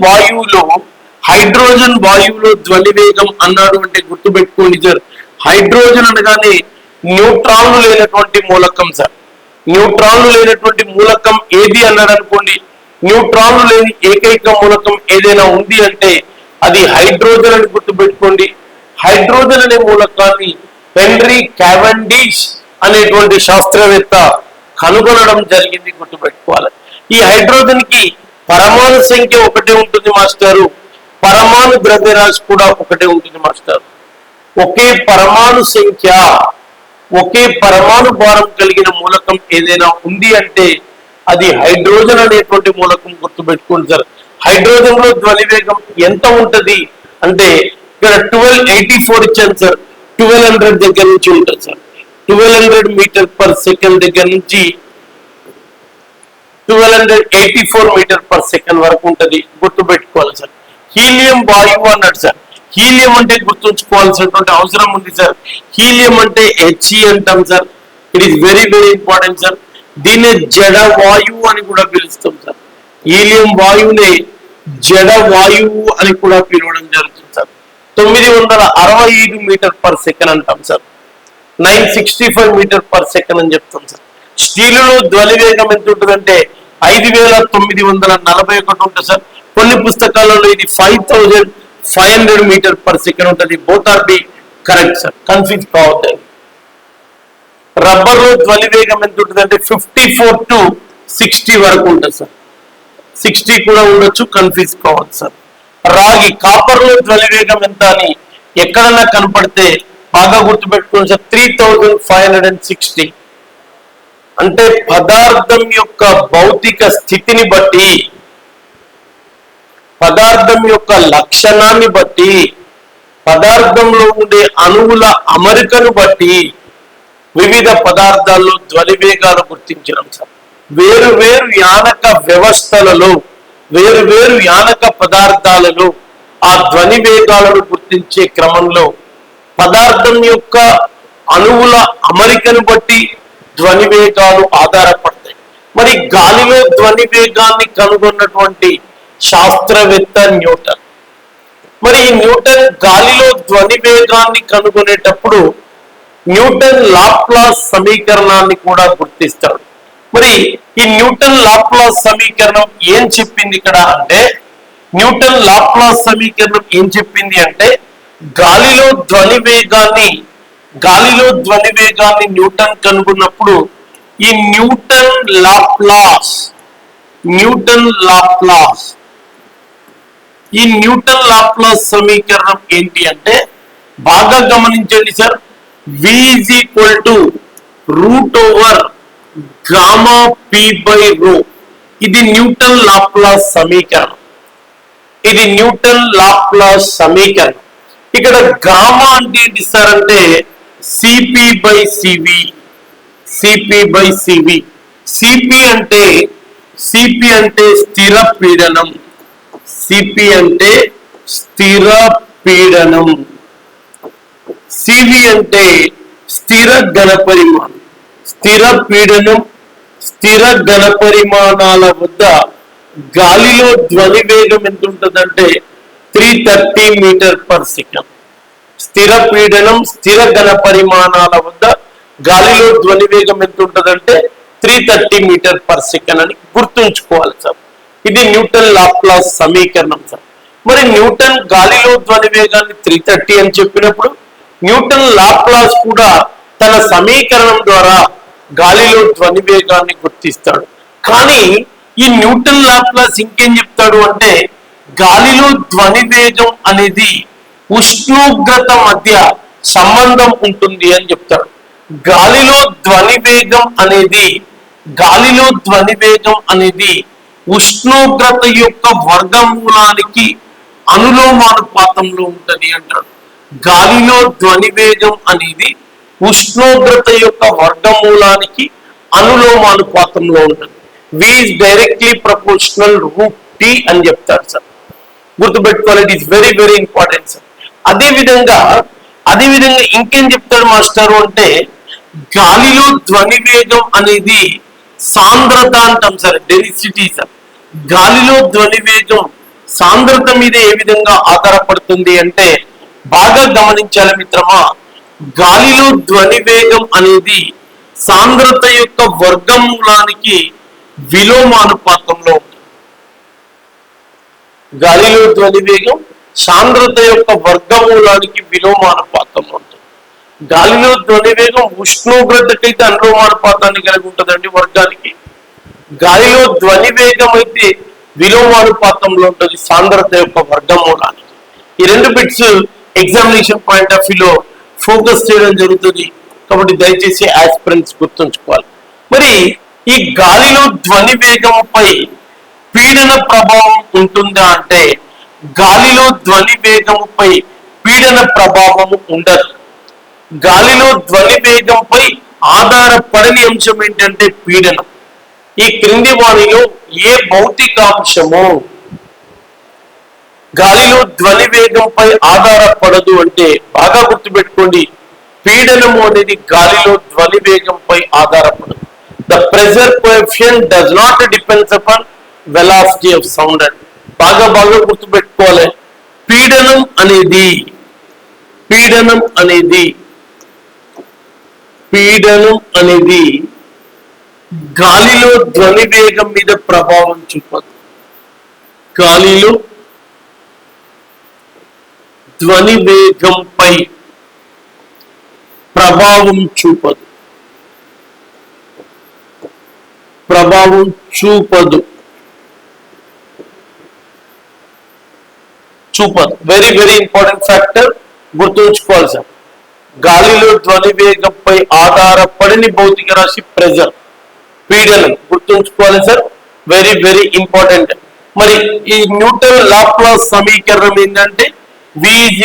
వాయువులో ధ్వని వేగం అన్నాడు అంటే గుర్తుపెట్టుకోండి సార్, హైడ్రోజన్ అనగానే న్యూట్రాన్లు లేనటువంటి మూలకం సార్. న్యూట్రాన్లు లేనటువంటి మూలకం ఏది అన్నాడు అనుకోండి, న్యూట్రాన్లు లేని ఏకైక మూలకం ఏదైనా ఉంది అంటే అది హైడ్రోజన్ అని గుర్తుపెట్టుకోండి. హైడ్రోజన్ అనే మూలకాన్ని హెన్రీ క్యావెండిష్ అనేటువంటి శాస్త్రవేత్త కనుగొనడం జరిగింది, గుర్తుపెట్టుకోవాలి. ఈ హైడ్రోజన్ కి పరమాణు సంఖ్య ఒకటే ఉంటుంది మాస్టారు, పరమాణు ద్రవ్యరాశి కూడా ఒకటే ఉంటుంది మాస్టర్. ఒకే పరమాణు సంఖ్య, ఒకే పరమాణు భారం కలిగిన మూలకం ఏదైనా ఉంది అంటే అది హైడ్రోజన్ అనేటువంటి మూలకం. గుర్తుపెట్టుకోండి సార్. హైడ్రోజన్ లో ధ్వని వేగం ఎంత ఉంటది అంటే ఇక్కడ 1284 ఇచ్చాను సార్. 1200 దగ్గర నుంచి ఉంటుంది సార్. 1200 మీటర్ పర్ సెకండ్ దగ్గర నుంచి 1284 మీటర్ పర్ సెకండ్ వరకు ఉంటది. గుర్తుపెట్టుకోవాలి సార్. హీలియం వాయువు అన్నాడు సార్. హీలియం అంటే గుర్తుంచుకోవాల్సినటువంటి అవసరం ఉంది సార్. హీలియం అంటే హెచ్ఈ అంటాం sir. It is very very important sir. దీన్ని జడ వాయువు అని కూడా పిలుస్తాం సార్. హీలియం వాయువుని జడ వాయువు అని కూడా పిలవడం జరుగుతుంది సార్. 965 మీటర్ పర్ సెకండ్ అంటాం సార్. 965 మీటర్ పర్ సెకండ్ అని చెప్తాం సార్. స్టీలులో ధ్వని వేగం ఎంత ఉంటుందంటే 5941 ఉంటుంది సార్. కొన్ని పుస్తకాలలో ఇది 5500 మీటర్ పర్ సెకండ్ ఉంటుంది. Both are be correct sir. Confuse కావద్దండి. రబ్బర్ లో ధ్వని వేగం ఎంత ఉంటుంది అంటే 54 to 60 వరకు ఉంటుంది సార్. 60 కూడా ఉండొచ్చు. కన్ఫ్యూజ్ కావద్దు సార్. రాగి కాపర్ లో ధ్వని వేగం ఎంత అని ఎక్కడన్నా కనపడితే బాగా గుర్తుపెట్టుకోండి సార్. 3560. అంటే పదార్థం యొక్క భౌతిక స్థితిని బట్టి, పదార్థం యొక్క లక్షణాన్ని బట్టి, పదార్థంలో ఉండే అణువుల అమరికను బట్టి వివిధ పదార్థాల్లో ధ్వని వేగాలు గుర్తించడం సార్. వేరు వేరు యానక వ్యవస్థలలో, వేరు వేరు యానక పదార్థాలలో ఆ ధ్వని వేగాలను గుర్తించే క్రమంలో పదార్థం యొక్క అణువుల అమరికను బట్టి ధ్వని వేగాలు ఆధారపడతాయి. మరి గాలిలో ధ్వని వేగాన్ని కనుగొన్నటువంటి శాస్త్రవేత్త న్యూటన్. మరి ఈ న్యూటన్ గాలిలో ధ్వని వేగాన్ని కనుగొనేటప్పుడు న్యూటన్ లాప్లాస్ సమీకరణాన్ని కూడా గుర్తిస్తాడు. మరి ఈ న్యూటన్ లాప్లాస్ సమీకరణం ఏం చెప్పింది ఇక్కడ అంటే, న్యూటన్ లాప్లాస్ సమీకరణం ఏం చెప్పింది అంటే గాలిలో ధ్వని వేగాన్ని న్యూటన్ కనుగొన్నప్పుడు ఈ న్యూటన్ లాప్లాస్ సమీకరణం ఏంటి అంటే బాగా గమనించండి sir. V is equal to √/γ p/ρ. ఇది న్యూటన్ లాప్లాస్ సమీకరణం. ఇక్కడ గామా అంటే ఏంటి సార్ అంటే CP/CV. CP అంటే స్థిర పీడనం. CV అంటే స్థిర ఘన పరిమాణం. స్థిర పీడనం, స్థిర ఘన పరిమాణాల వద్ద గాలిలో ధ్వని వేగం ఎంత ఉంటుందంటే 330 మీటర్ పర్ సెకండ్. స్థిర పీడనం, స్థిర ఘన పరిమాణాల వద్ద గాలిలో ధ్వని వేగం ఎంత ఉంటుందంటే 330 మీటర్ పర్ సెకండ్ అని గుర్తుంచుకోవాలి సార్. ఇది న్యూటన్ లాప్లాస్ సమీకరణం సార్. మరి న్యూటన్ గాలిలో ధ్వని వేగాన్ని 330 అని చెప్పినప్పుడు న్యూటన్ లాప్లాస్ కూడా తన సమీకరణం ద్వారా గాలిలో ధ్వని వేగాన్ని గుర్తిస్తాడు. కానీ ఈ న్యూటన్ లాప్లాస్ ఇంకేం చెప్తాడు అంటే గాలిలో ధ్వని వేగం అనేది ఉష్ణోగ్రత మధ్య సంబంధం ఉంటుంది అని చెప్తాడు. గాలిలో ధ్వని వేగం అనేది ఉష్ణోగ్రత యొక్క వర్గమూలానికి అనులోమానుపాతంలో ఉంటది అంటాడు. గాలిలో ధ్వని వేగం అనేది ఉష్ణోగ్రత యొక్క వర్గమూలానికి అనులోమానుపాతంలో ఉంటుంది. V is directly proportional √T అని చెప్తారు సార్. గుర్తుపెట్టుకోవాలి. It is very very important sir. అదేవిధంగా ఇంకేం చెప్తాడు మాస్టర్ అంటే గాలిలో ధ్వని వేగం అనేది సాంద్రత అంటాం సార్. Density sir. గాలిలో ధ్వని వేగం సాంద్రత మీద ఏ విధంగా ఆధారపడుతుంది అంటే బాగా గమనించాలి మిత్రమా. గాలిలో ధ్వని వేగం అనేది సాంద్రత యొక్క వర్గమూలానికి విలోమానుపాతంలో ఉంటుంది. గాలిలో ధ్వని వేగం సాంద్రత యొక్క వర్గమూలానికి విలోమానుపాతంలో ఉంటుంది. గాలిలో ధ్వని వేగం ఉష్ణోగ్రతకైతే అనులోమానుపాతాన్ని కలిగి ఉంటుందండి వర్గానికి. గాలిలో ధ్వని వేగం అయితే విలోమానుపాతంలో ఉంటుంది సాంద్రత యొక్క వర్గమూలానికి. ఈ రెండు బిట్స్ ఎగ్జామినేషన్ పాయింట్ ఆఫ్ వ్యూలో ఫోకస్ చేయడం జరుగుతుంది కాబట్టి దయచేసి ఆస్పిరెంట్స్ గుర్తుంచుకోవాలి. మరి ఈ గాలిలో ధ్వని వేగంపై పీడన ప్రభావం ఉంటుందా అంటే గాలిలో ధ్వని వేగంపై పీడన ప్రభావం ఉండదు. గాలిలో ధ్వని వేగంపై ఆధారపడని అంశం ఏంటంటే పీడనం. ఈ క్రింది వాణిలో ఏ భౌతికాంశము గాలిలో ధ్వని వేగంపై ఆధారపడదు అంటే బాగా గుర్తుపెట్టుకోండి, పీడనము అనేది గాలిలో ధ్వని వేగంపై ఆధారపడదు. The pressure coefficient does not depends upon velocity of sound అని బాగా గుర్తుపెట్టుకోవాలి. పీడనం అనేది గాలిలో ధ్వని వేగం మీద ప్రభావం చూపదు. గాలిలో ధ్వని వేగంపై ప్రభావం చూపదు. వెరీ వెరీ ఇంపార్టెంట్ ఫ్యాక్టర్ గుర్తుంచుకోవాలి సార్. గాలిలో ధ్వని వేగంపై ఆధారపడని భౌతిక రాశి ప్రెజర్, పీడనం గుర్తుంచుకోవాలి సార్, వెరీ వెరీ ఇంపార్టెంట్. మరి ఈ న్యూటన్ లాప్లాస్ సమీకరణం ఏంటంటే V √Γ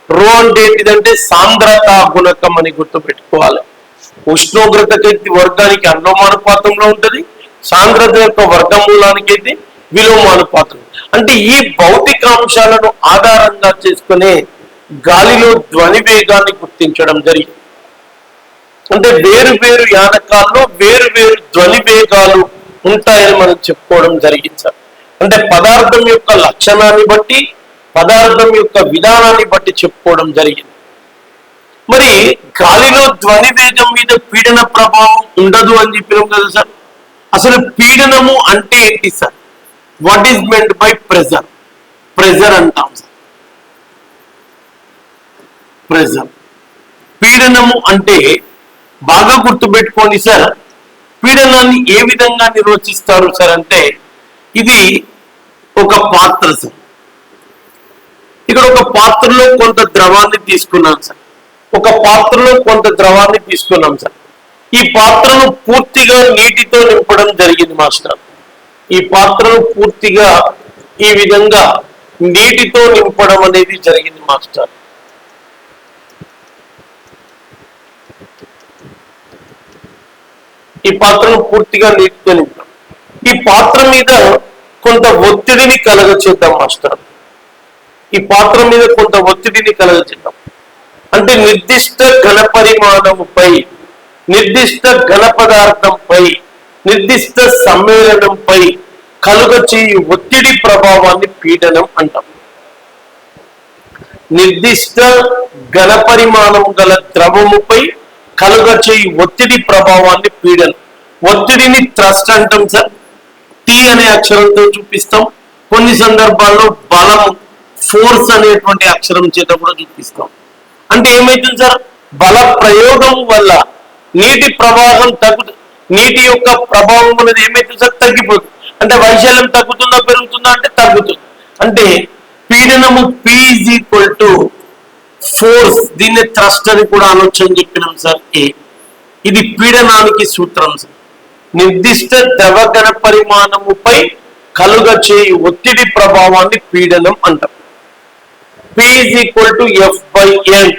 ρ అంటే ఏంటిదంటే సాంద్రత గుణకం అని గుర్తుపెట్టుకోవాలి. ఉష్ణోగ్రతకి వర్గానికి అనులోమానుపాతంలో ఉంటుంది, సాంద్రత యొక్క వర్గమూలానికి అయితే విలోమానుపాతం. అంటే ఈ భౌతిక అంశాలను ఆధారంగా చేసుకునే గాలిలో ధ్వని వేగాన్ని గుర్తించడం జరిగింది. అంటే వేరు వేరు యానకాల్లో వేరు వేరు ధ్వని వేగాలు ఉంటాయని మనం చెప్పుకోవడం జరిగింది సార్. అంటే పదార్థం యొక్క లక్షణాన్ని బట్టి పదార్థం యొక్క విధానాన్ని బట్టి చెప్పుకోవడం జరిగింది. మరి గాలిలో ధ్వని వేగం మీద పీడన ప్రభావం ఉండదు అని చెప్పినాం కదా సార్. అసలు పీడనము అంటే ఏంటి sir? What is meant by pressure అంటాం సార్. పీడనము అంటే బాగా గుర్తుపెట్టుకోండి సార్, పీడనాన్ని ఏ విధంగా నిర్వచిస్తారు సార్ అంటే ఇది ఒక పాత్ర సార్. ఇక్కడ ఒక పాత్రలో కొంత ద్రవాన్ని తీసుకున్నాం సార్. ఈ పాత్రను పూర్తిగా నీటితో నింపడం జరిగింది మాస్టర్. ఈ పాత్రను పూర్తిగా ఈ విధంగా నీటితో నింపడం అనేది జరిగింది మాస్టర్. ఈ పాత్రను పూర్తిగా నీటితో నింపడం. ఈ పాత్ర మీద కొంత ఒత్తిడిని కలగచేద్దాం మాస్టర్. ఈ పాత్ర మీద కొంత ఒత్తిడిని కలగచేద్దాం అంటే నిర్దిష్ట ఘన పరిమాణముపై, నిర్దిష్ట ఘన పదార్థంపై, నిర్దిష్ట సమ్మేళనంపై కలుగచేయు ఒత్తిడి ప్రభావాన్ని పీడనం అంటాం. నిర్దిష్ట ఘన పరిమాణం గల ద్రవముపై కలుగచేయు ఒత్తిడి ప్రభావాన్ని పీడనం. ఒత్తిడిని థ్రస్ట్ అంటాం సార్, టీ అనే అక్షరంతో చూపిస్తాం. కొన్ని సందర్భాల్లో బలం, ఫోర్స్ అనేటువంటి అక్షరం చేత కూడా చూపిస్తాం. అంటే ఏమైతుంది సార్, బల ప్రయోగం వల్ల నీటి ప్రవాహం నీటి యొక్క ప్రభావం అనేది ఏమైతుంది సార్, తగ్గిపోతుంది. అంటే వైశాల్యం తగ్గుతుందా పెరుగుతుందా అంటే తగ్గుతుంది. అంటే పీడనము P = ఫోర్స్, దీన్ని థ్రస్ట్ అని కూడా అనొచ్చు అని చెప్పినాం సార్. ఇది పీడనానికి సూత్రం సార్. నిర్దిష్ట ద్రవ ఘన పరిమాణముపై కలుగచేయు ఒత్తిడి ప్రభావాన్ని పీడనం అంటాం. P = F/N.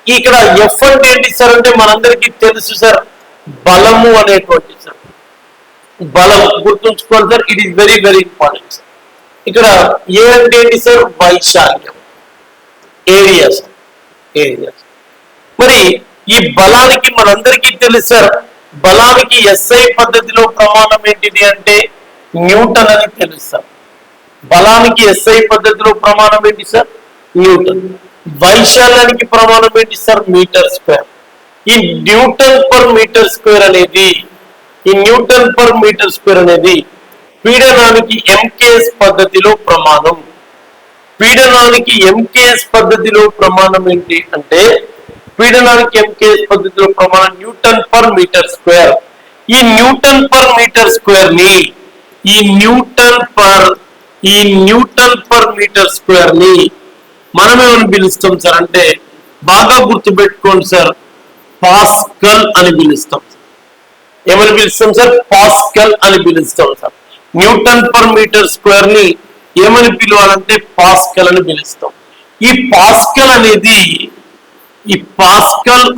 ఇక్కడ F అంటే ఏంటి సార్ అంటే మనందరికీ తెలుసు సార్, బలము అనేటువంటి సార్. బలం గుర్తుంచుకోవాలి sir, it is very very important sir. ఇక్కడ ఏ అంటే ఏంటి సార్, వైశాల్యం, ఏరియా సార్, ఏరియా. మరి ఈ బలానికి మనందరికీ తెలుసు సార్, బలానికి SI పద్ధతిలో ప్రమాణం ఏంటిది అంటే న్యూటన్ అని తెలుసు సార్. బలానికి SI పద్ధతిలో ప్రమాణం ఏంటి సార్, న్యూటన్. వైశాల్యానికి ప్రమాణం ఏంటి సార్, మీటర్ స్క్వేర్. ఈ న్యూటన్ పర్ మీటర్ స్క్వేర్ అనేది పీడనానికి MKS పద్ధతిలో ప్రమాణం. పీడనానికి MKS పద్ధతిలో ప్రమాణం ఏంటి అంటే పీడనానికి MKS పద్ధతిలో ప్రమాణం న్యూటన్ పర్ మీటర్ స్క్వేర్. ఈ న్యూటన్ పర్ మీటర్ స్క్వేర్ ని ఈ న్యూటన్ పర్ మీటర్ స్క్వేర్ ని మనం ఏమని పిలుస్తాం సార్ అంటే బాగా గుర్తుపెట్టుకోండి సార్, పాస్కల్ అని పిలుస్తాం. ఏమని పిలుస్తాం సార్? పాస్కల్ అని పిలుస్తాం sir. Newton per metre square ని ఏమని పిలవాలంటే పాస్కల్ అని పిలుస్తాం. ఈ పాస్కల్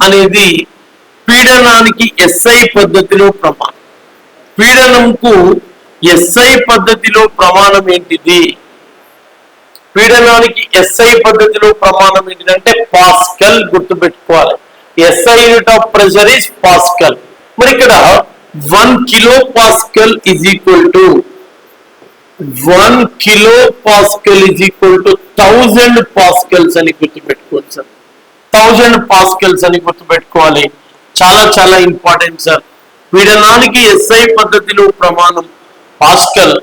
అనేది పీడనానికి ఎస్ఐ పద్ధతిలో ప్రమాణం. పీడనంకు ఎస్ఐ పద్ధతిలో ప్రమాణం ఏంటిది? పీడనానికి ఎస్ఐ పద్ధతిలో ప్రమాణం ఏంటిదంటే పాస్కల్. గుర్తుపెట్టుకోవాలి, SI unit of pressure is pascal. మరి ఇక్కడ 1 kilo pascal is equal to 1000 Pascal's అని గుర్తుపెట్టుకోవాలి సార్. 1000 పాస్కల్స్ అని గుర్తుపెట్టుకోవాలి. చాలా చాలా ఇంపార్టెంట్ సార్. పీడనానికి ఎస్ఐ పద్ధతిలో ప్రమాణం pascal.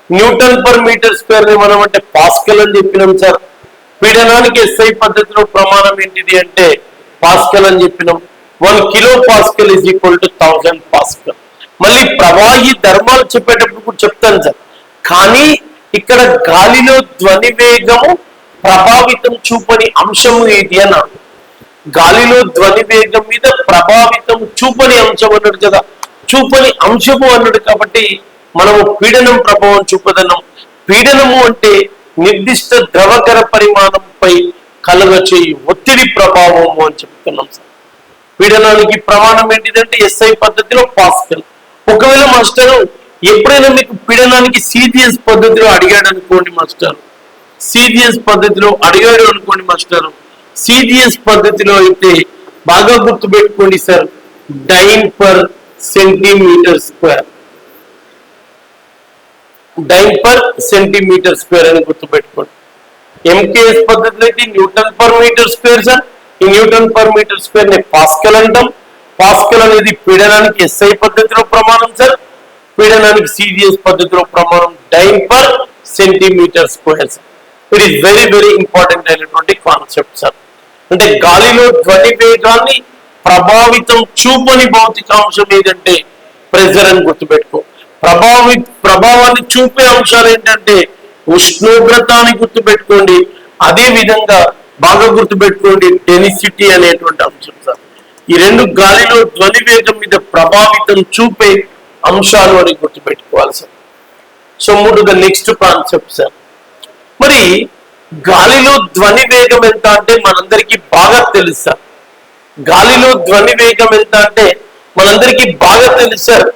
Newton per metre square ని మనం అంటే పాస్కల్ అని చెప్పినాం సార్. పీడనానికి ఎస్ఐ పద్ధతిలో ప్రమాణం ఏంటిది అంటే పాస్కల్ అని చెప్పినాం. 1 kilo pascal is equal to 1000 pascal. మళ్ళీ ప్రవాహి ధర్మాలు చెప్పేటప్పుడు కూడా చెప్తాను సార్. కానీ ఇక్కడ గాలిలో ధ్వని వేగము ప్రభావితం చూపని అంశము ఏది అన్నాడు. గాలిలో ధ్వని వేగం మీద ప్రభావితం చూపని అంశం అన్నాడు కదా. చూపని అంశము అన్నాడు కాబట్టి మనము పీడనం ప్రభావం చూపదన్నాం. పీడనము అంటే నిర్దిష్ట ద్రవకర పరిమాణంపై కలుగచేయి ఒత్తిడి ప్రభావము అని చెప్తున్నాం సార్. పీడనానికి ప్రమాణం ఏంటిదంటే ఎస్ఐ పద్ధతిలో పాస్కల్. ఒకవేళ మాస్టరు ఎప్పుడైనా మీకు పీడనానికి సిజిఎస్ పద్ధతిలో అడిగాడు అనుకోండి మాస్టర్, సిజిఎస్ పద్ధతిలో అడిగాడు అనుకోండి మాస్టర్, సిజిఎస్ పద్ధతిలో అయితే బాగా గుర్తుపెట్టుకోండి sir, dyne per centimetre square, dyne per centimetre square అని గుర్తుపెట్టుకోండి. ఎంకేఎస్ పద్ధతిలో అయితే newton per metre square sir. ఈ న్యూటన్ పర్ మీటర్ స్క్వేర్ ని పాస్కల్ అంటాం. పాస్కల్ అనేది పీడనానికి ఎస్ఐ పద్ధతిలో ప్రమాణం సార్. పీడనానికి సిజిఎస్ పద్ధతిలో ప్రమాణం dyne per centimetre square sir. It is very very important అయినటువంటి కాన్సెప్ట్ సార్. అంటే గాలిలో ధ్వని వేగాన్ని ప్రభావితం చూపని భౌతికాంశం ఏదంటే ప్రెజర్ అని గుర్తుపెట్టుకో. ప్రభావాన్ని చూపే అంశాలు ఏంటంటే ఉష్ణోగ్రత అని గుర్తుపెట్టుకోండి. అదే విధంగా బాగా గుర్తుపెట్టుకోండి డెన్సిటీ అనేటువంటి అంశం సార్. ఈ రెండు గాలిలో ధ్వని వేగం మీద ప్రభావితం చూపే అంశాలు అని గుర్తుపెట్టుకోవాలి సార్. సో మూడు ద నెక్స్ట్ కాన్సెప్ట్ సార్. మరి గాలిలో ధ్వని వేగం ఎంత అంటే మనందరికీ బాగా తెలుసు సార్. గాలిలో ధ్వని వేగం ఎంత అంటే మనందరికీ బాగా తెలుసు సార్.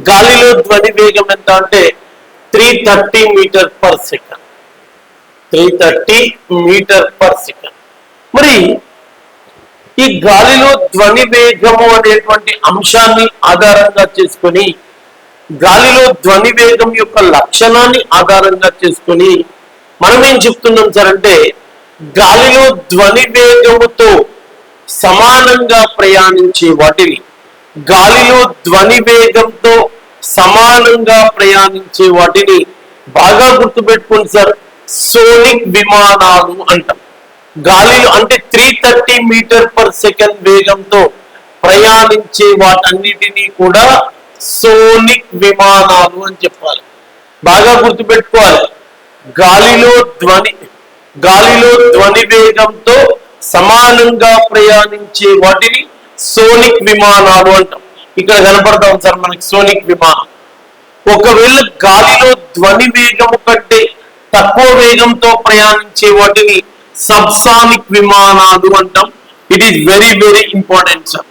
గాలిలో ధ్వని వేగం ఎంత అంటే 330 metre per second. 330 metre per second. మరి ఈ గాలిలో ధ్వని వేగము అనేటువంటి అంశాన్ని ఆధారంగా చేసుకొని, గాలిలో ధ్వని వేగం యొక్క లక్షణాన్ని ఆధారంగా చేసుకొని మనం ఏం చెప్తున్నాం సార్ అంటే గాలిలో ధ్వని వేగముతో సమానంగా ప్రయాణించే వాటిని, గాలిలో ధ్వని వేగంతో సమానంగా ప్రయాణించే వాటిని బాగా గుర్తుపెట్టుకోండి సార్, సోనిక్ విమానాలు అంటాం. గాలిలో అంటే 330 మీటర్ పర్ సెకండ్ వేగంతో ప్రయాణించే వాటన్నిటినీ కూడా సోనిక్ విమానాలు అని చెప్పాలి. బాగా గుర్తుపెట్టుకోవాలి. గాలిలో ధ్వని వేగంతో సమానంగా ప్రయాణించే వాటిని సోనిక్ విమానాలు అంటాం. ఇక్కడ కనపడతాం సార్ మనకి సోనిక్ విమానం. ఒకవేళ గాలిలో ధ్వని వేగము కంటే తక్కువ వేగంతో ప్రయాణించే వాటిని సబ్సానిక్ విమానాలు అంటాం. It is very very important sir.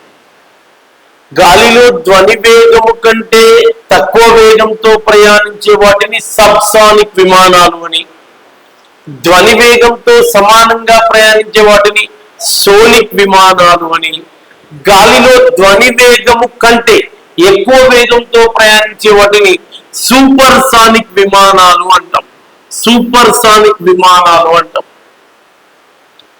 గాలిలో ధ్వని వేగము కంటే తక్కువ వేగంతో ప్రయాణించే వాటిని సబ్సానిక్ విమానాలు అని, ధ్వని వేగంతో సమానంగా ప్రయాణించే వాటిని సోనిక్ విమానాలు అని, గాలిలో ధ్వని వేగము కంటే ఎక్కువ వేగంతో ప్రయాణించే వాటిని సూపర్ సానిక్ విమానాలు అంటాం. సూపర్ సానిక్ విమానాలు అంటాం.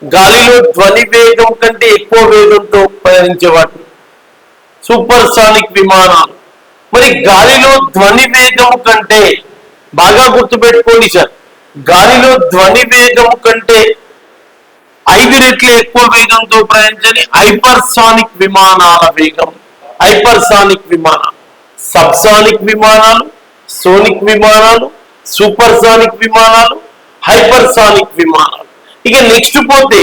గాలిలో ధ్వని వేగం కంటే ఎక్కువ వేగంతో ప్రయాణించే వాటిని సూపర్ సానిక్ విమానాలు. మరి గాలిలో ధ్వని వేగము కంటే బాగా గుర్తుపెట్టుకోండి సార్, గాలిలో ధ్వని వేగము కంటే 5 రెట్లు ఎక్కువ వేగంతో ప్రయాణించని హైపర్సానిక్ విమానాల వేగం. హైపర్సానిక్ విమానాలు, సబ్సానిక్ విమానాలు, సోనిక్ విమానాలు, సూపర్సానిక్ విమానాలు, హైపర్సానిక్ విమానాలు. ఇక నెక్స్ట్ పోతే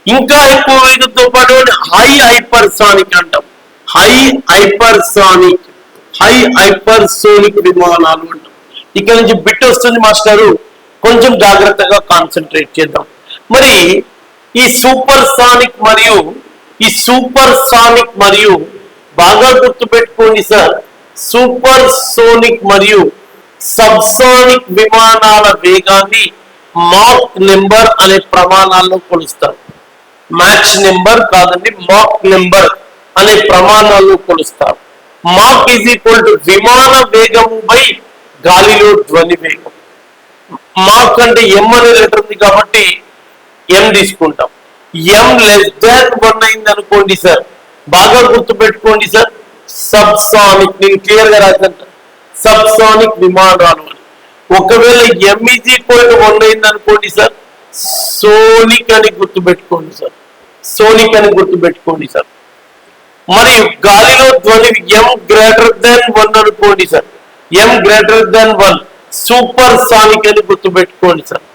ఇంకా ఎక్కువ వేగంతో పాటు హై హైపర్సానిక్ అంటాం. హై హైపర్సానిక్, హై హైపర్సోనిక్ విమానాలు అంటాం. ఇక్కడ నుంచి బిట్ వస్తుంది మాస్టారు, కొంచెం జాగ్రత్తగా కాన్సన్ట్రేట్ చేద్దాం. మరి ఈ సూపర్ సానిక్ మరియు బాగా గుర్తుపెట్టుకోండి సార్, సూపర్ సోనిక్ మరియు సబ్సానిక్ విమానాల వేగాన్ని మాక్ నెంబర్ అనే ప్రమాణాల్లో కొలుస్తారు. మ్యాచ్ నెంబర్ కాదండి, మాక్ నెంబర్ అనే ప్రమాణాల్లో కొలుస్తారు. మాక్ ఈజ్ ఈక్వల్ టు విమాన వేగము బై గాలిలో ధ్వని వేగం. మాక్ అంటే ఎం అనే లెటర్ ఉంది కాబట్టి ఎం తీసుకుంటాం. ఎం లెస్ దాన్ 1 అయింది అనుకోండి సార్, బాగా గుర్తు పెట్టుకోండి సార్, సబ్సానిక్. నేను క్లియర్ గా రాశాను, సబ్సానిక్ విమానాలు అని. ఒకవేళ ఎం ఈజ్ ఈక్వల్ టు 1 అయింది అనుకోండి సార్, సోనిక్ అని గుర్తుపెట్టుకోండి సార్, సోనిక్ అని గుర్తుపెట్టుకోండి సార్. మరియు గాలిలో ధ్వని ఎం గ్రేటర్ దాన్ 1 అనుకోండి సార్, ఎం గ్రేటర్ దాన్ 1 సూపర్ సానిక్ అని గుర్తుపెట్టుకోండి sir,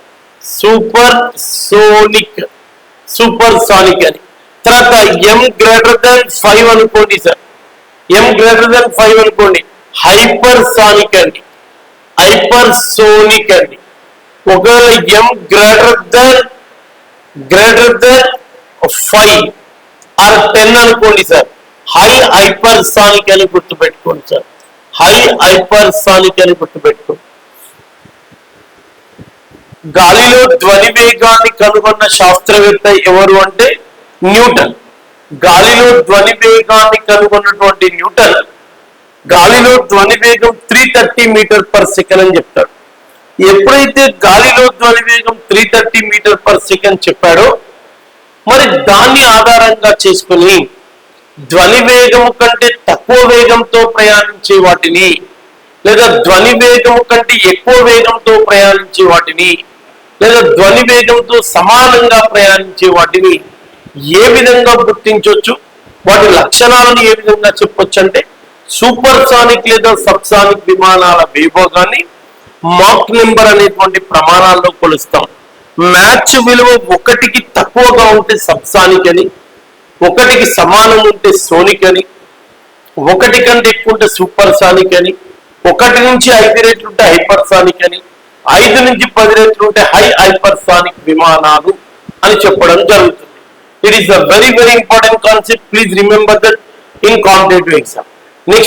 super sonic, super sonic అని. తర్వాత ఎం గ్రేటర్ దాన్ 5 అనుకోండి సార్, ఎం గ్రేటర్ దాన్ 5 అనుకోండి, హైపర్ సానిక్ అండి, హైపర్ సోనిక్ అండి. ఒకవేళ ఎం గ్రేటర్ దాన్ 5 ఆర్ 10 అనుకోండి సార్, హై హైపర్ సానిక్ అని గుర్తుపెట్టుకోండి సార్, హై హైపర్ సానిక్ అని గుర్తుపెట్టుకోండి. గాలిలో ధ్వని వేగాన్ని కనుగొన్న శాస్త్రవేత్త ఎవరు అంటే న్యూటన్. గాలిలో ధ్వని వేగాన్ని కనుగొన్నటువంటి న్యూటన్ గాలిలో ధ్వని వేగం 330 మీటర్ పర్ సెకండ్ అని చెప్తాడు. ఎప్పుడైతే గాలిలో ధ్వని వేగం 330 మీటర్ పర్ సెకండ్ చెప్పాడో, మరి దాన్ని ఆధారంగా చేసుకుని ధ్వని వేగము కంటే తక్కువ వేగంతో ప్రయాణించే వాటిని, లేదా ధ్వని వేగము కంటే ఎక్కువ వేగంతో ప్రయాణించే వాటిని, లేదా ధ్వని వేగంతో సమానంగా ప్రయాణించే వాటిని ఏ విధంగా గుర్తించవచ్చు, వాటి లక్షణాలను ఏ విధంగా చెప్పొచ్చు అంటే సూపర్ సానిక్ లేదా సబ్సానిక్ విమానాల వేగోగాన్ని మాక్ నెంబర్ అనేటువంటి ప్రమాణాల్లో కొలుస్తాం. మ్యాచ్ విలువ 1కి తక్కువగా ఉంటే సబ్సానిక్ అని, 1కి సమానం ఉంటే సోనిక్ అని, 1 కంటే ఎక్కువ ఉంటే సూపర్ సానిక్ అని, 1 నుంచి 5 రెట్లు ఉంటే హైపర్ సానిక్ అని, 5 నుంచి 10 రెట్లు ఉంటే హై హైపర్ సానిక్ విమానాలు అని చెప్పడం జరుగుతుంది. It is a very very important concept. Please remember that in competitive exam.